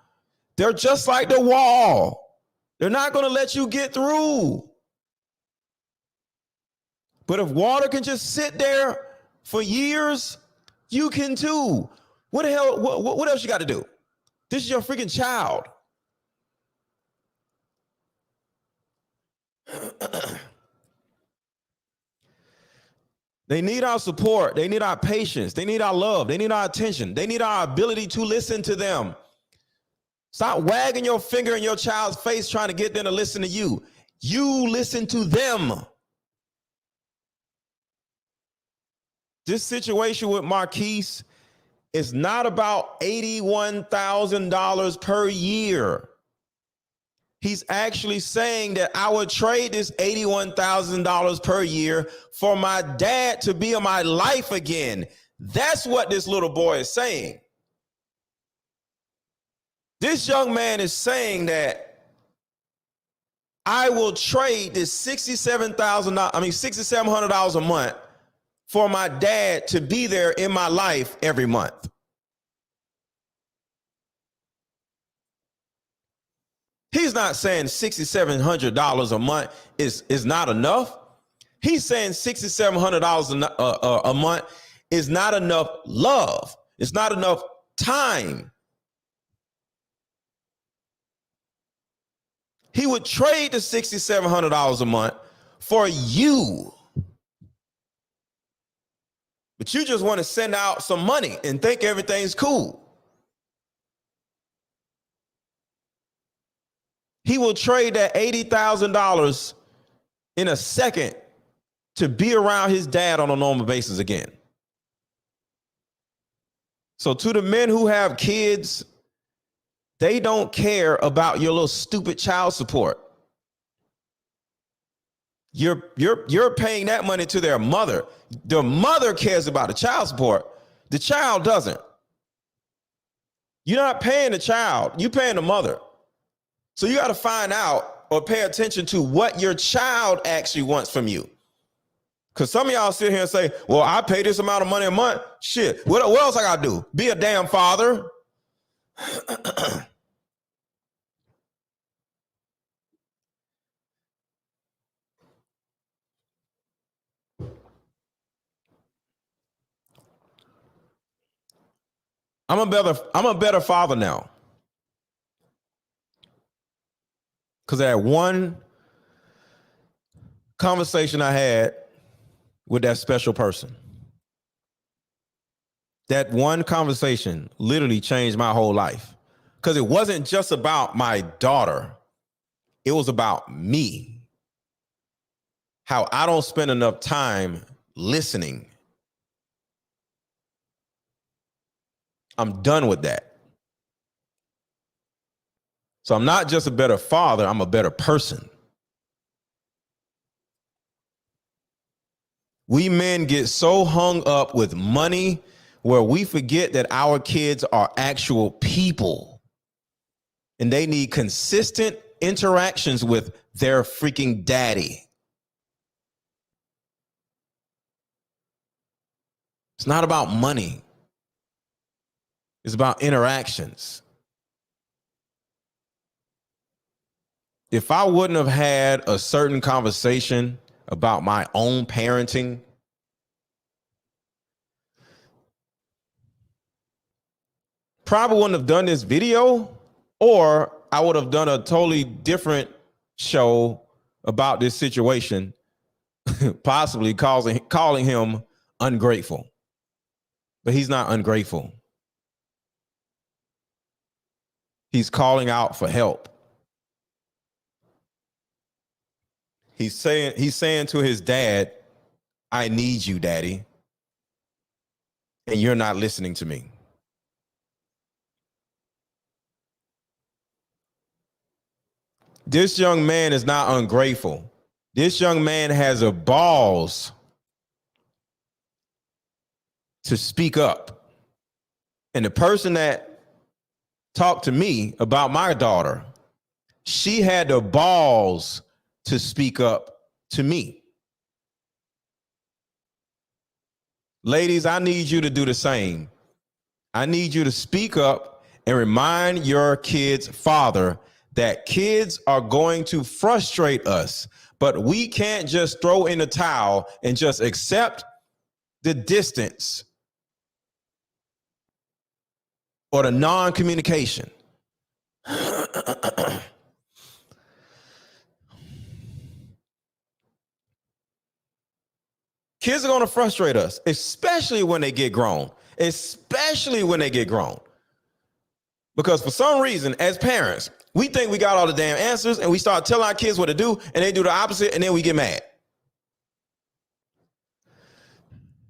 They're just like the wall. They're not going to let you get through. But if water can just sit there for years, you can too. What the hell? What else you got to do? This is your freaking child. They need our support. They need our patience. They need our love. They need our attention. They need our ability to listen to them. Stop wagging your finger in your child's face trying to get them to listen to you. You listen to them. This situation with Marquise is not about $81,000 per year. He's actually saying that I would trade this $81,000 per year for my dad to be in my life again. That's what this little boy is saying. This young man is saying that I will trade this $6,700 a month for my dad to be there in my life every month. He's not saying $6,700 a month is not enough. He's saying $6,700 a month is not enough love. It's not enough time. He would trade the $6,700 a month for you. But you just want to send out some money and think everything's cool. He will trade that $80,000 in a second to be around his dad on a normal basis again. So to the men who have kids, they don't care about your little stupid child support. You're paying that money to their mother. The mother cares about the child support. The child doesn't. You're not paying the child. You're paying the mother. So you got to find out or pay attention to what your child actually wants from you. Because some of y'all sit here and say, well, I pay this amount of money a month. Shit, what else I got to do? Be a damn father. I'm a better father now. Because I had one conversation I had with that special person. That one conversation literally changed my whole life. Because it wasn't just about my daughter. It was about me. How I don't spend enough time listening. I'm done with that. So I'm not just a better father, I'm a better person. We men get so hung up with money where we forget that our kids are actual people and they need consistent interactions with their freaking daddy. It's not about money. It's about interactions. If I wouldn't have had a certain conversation about my own parenting, probably wouldn't have done this video, or I would have done a totally different show about this situation, possibly calling him ungrateful. But he's not ungrateful. He's calling out for help. He's saying to his dad, I need you, daddy. And you're not listening to me. This young man is not ungrateful. This young man has a balls to speak up. And the person that talked to me about my daughter, she had the balls to speak up to me. Ladies, I need you to do the same. I need you to speak up and remind your kid's father that kids are going to frustrate us, but we can't just throw in the towel and just accept the distance or the non-communication. Kids are going to frustrate us, especially when they get grown. Especially when they get grown. Because for some reason, as parents, we think we got all the damn answers and we start telling our kids what to do and they do the opposite and then we get mad.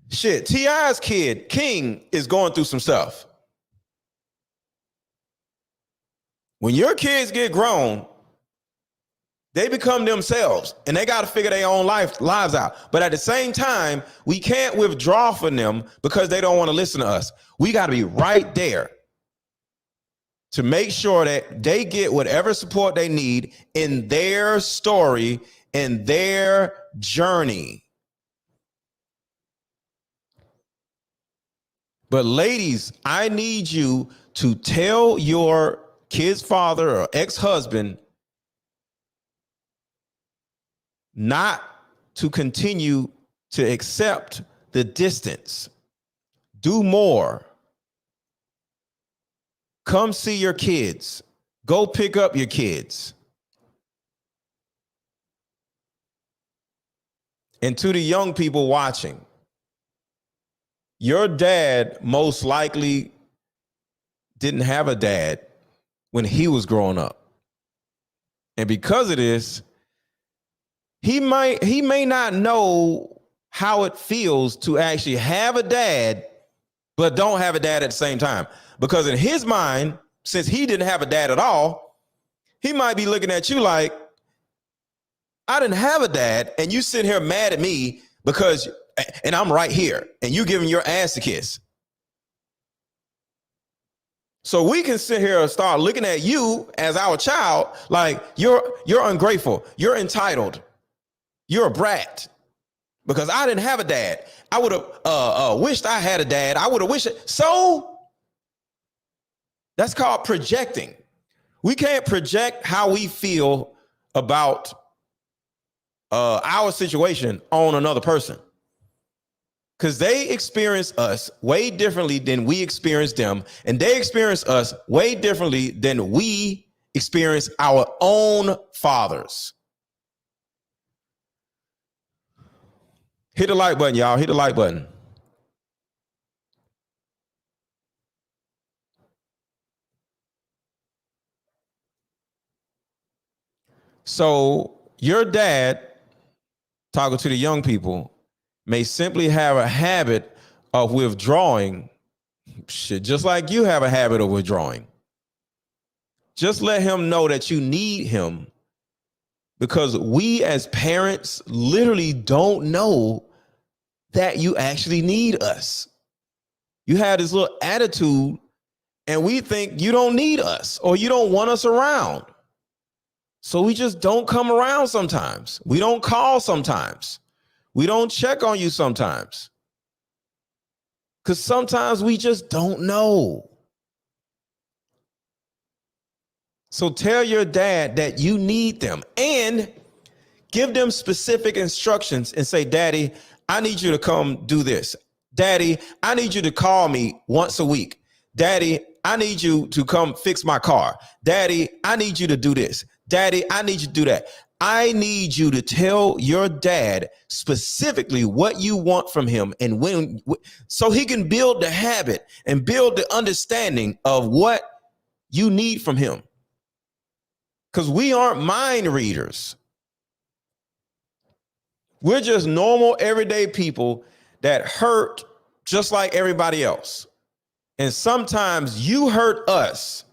Shit, T.I.'s kid, King, is going through some stuff. When your kids get grown, they become themselves and they got to figure their own lives out. But at the same time, we can't withdraw from them because they don't want to listen to us. We got to be right there to make sure that they get whatever support they need in their story, in their journey. But ladies, I need you to tell your kid's father or ex-husband not to continue to accept the distance. Do more. Come see your kids. Go pick up your kids. And to the young people watching, your dad most likely didn't have a dad when he was growing up. And because of this, he may not know how it feels to actually have a dad, but don't have a dad at the same time. Because in his mind, since he didn't have a dad at all, he might be looking at you like, I didn't have a dad, and you sit here mad at me because, and I'm right here, and you giving your ass a kiss. So we can sit here and start looking at you as our child like you're ungrateful, you're entitled, you're a brat because I didn't have a dad. I would have wished I had a dad. I would have wished it. So that's called projecting. We can't project how we feel about our situation on another person, because they experience us way differently than we experience them, and they experience us way differently than we experience our own fathers. Hit the like button, y'all. Hit the like button. So your dad, talking to the young people, may simply have a habit of withdrawing, just like you have a habit of withdrawing. Just let him know that you need him, because we as parents literally don't know that you actually need us. You have this little attitude and we think you don't need us or you don't want us around. So we just don't come around sometimes. We don't call sometimes. We don't check on you sometimes. Because sometimes we just don't know. So tell your dad that you need them and give them specific instructions and say, Daddy, I need you to come do this. Daddy, I need you to call me once a week. Daddy, I need you to come fix my car. Daddy, I need you to do this. Daddy, I need you to do that. I need you to tell your dad specifically what you want from him and when, so he can build the habit and build the understanding of what you need from him. Because we aren't mind readers. We're just normal, everyday people that hurt just like everybody else. And sometimes you hurt us.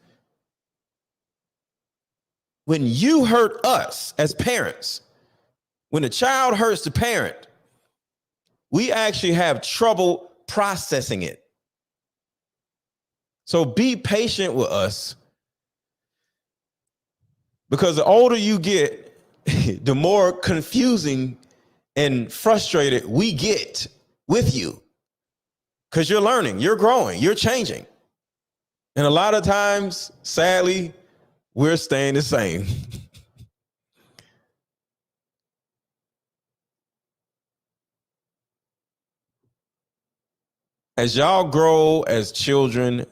When you hurt us as parents, when a child hurts the parent, we actually have trouble processing it. So be patient with us, because the older you get, the more confusing and frustrated we get with you, because you're learning, you're growing, you're changing. And a lot of times, sadly, we're staying the same. As y'all grow as children,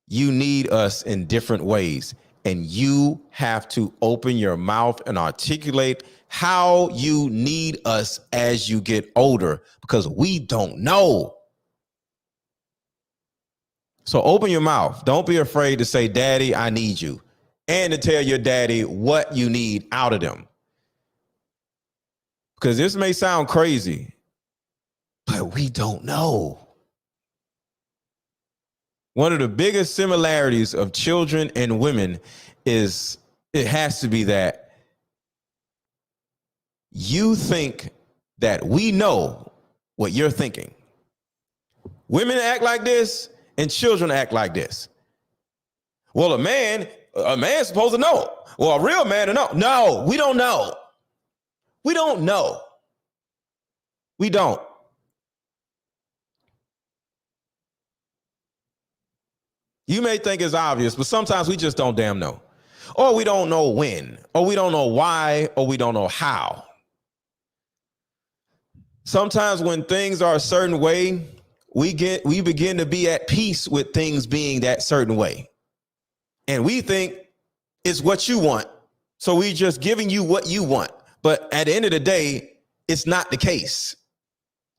you need us in different ways. And you have to open your mouth and articulate how you need us as you get older, because we don't know. So open your mouth. Don't be afraid to say, Daddy, I need you. And to tell your daddy what you need out of them. Because this may sound crazy, but we don't know. One of the biggest similarities of children and women is it has to be that you think that we know what you're thinking. Women act like this and children act like this. Well, a man's supposed to know. Well, a real man to know. No, we don't know. We don't know. We don't. You may think it's obvious, but sometimes we just don't damn know. Or we don't know when, or we don't know why, or we don't know how. Sometimes when things are a certain way, we begin to be at peace with things being that certain way. And we think it's what you want. So we just giving you what you want. But at the end of the day, it's not the case.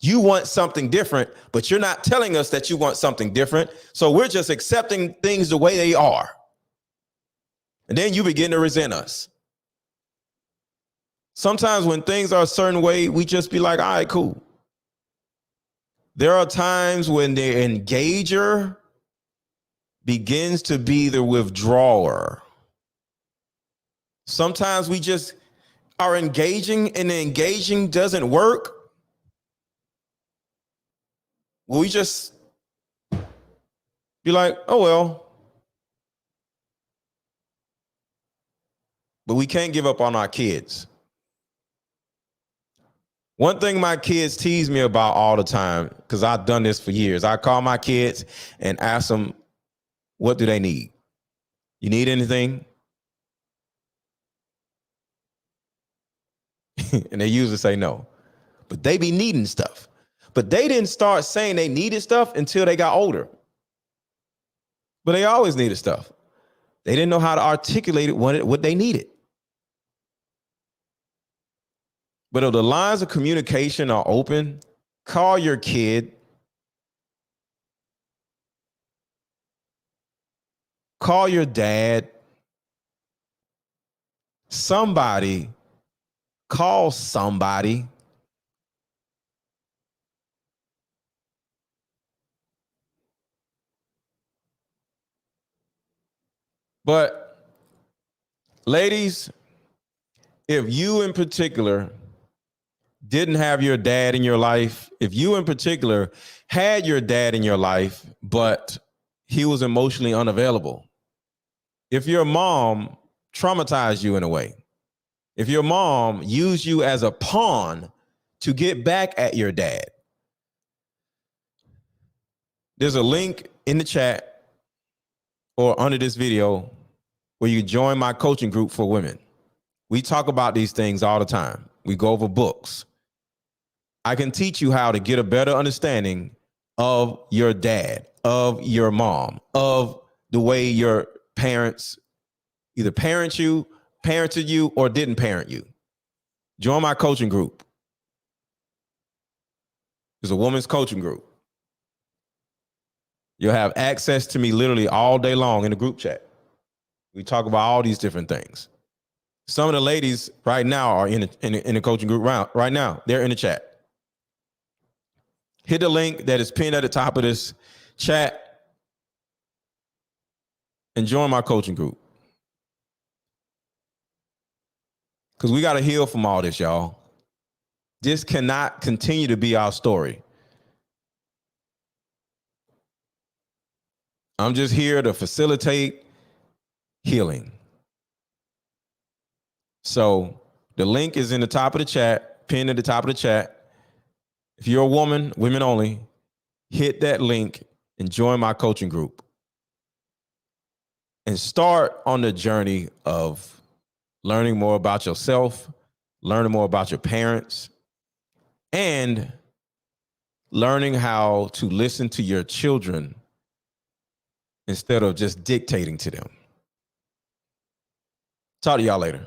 You want something different, but you're not telling us that you want something different. So we're just accepting things the way they are. And then you begin to resent us. Sometimes when things are a certain way, we just be like, all right, cool. There are times when the engager begins to be the withdrawer. Sometimes we just are engaging and the engaging doesn't work, will we just be like, oh, well. But we can't give up on our kids. One thing my kids tease me about all the time, because I've done this for years, I call my kids and ask them, what do they need? You need anything? And they usually say no. But they be needing stuff. But they didn't start saying they needed stuff until they got older. But they always needed stuff. They didn't know how to articulate it, what they needed. But if the lines of communication are open, call your kid. Call your dad. Somebody. Call somebody. But ladies, if you in particular didn't have your dad in your life, if you in particular had your dad in your life, but he was emotionally unavailable, if your mom traumatized you in a way, if your mom used you as a pawn to get back at your dad, there's a link in the chat or under this video where you join my coaching group for women. We talk about these things all the time. We go over books. I can teach you how to get a better understanding of your dad, of your mom, of the way your parents either parented you, or didn't parent you. Join my coaching group. It's a women's coaching group. You'll have access to me literally all day long in the group chat. We talk about all these different things. Some of the ladies right now are in the coaching group right now. They're in the chat. Hit the link that is pinned at the top of this chat and join my coaching group. Because we got to heal from all this, y'all. This cannot continue to be our story. I'm just here to facilitate healing. So the link is in the top of the chat, pinned at the top of the chat. If you're a woman, women only, hit that link and join my coaching group. And start on the journey of learning more about yourself, learning more about your parents, and learning how to listen to your children instead of just dictating to them. Talk to y'all later.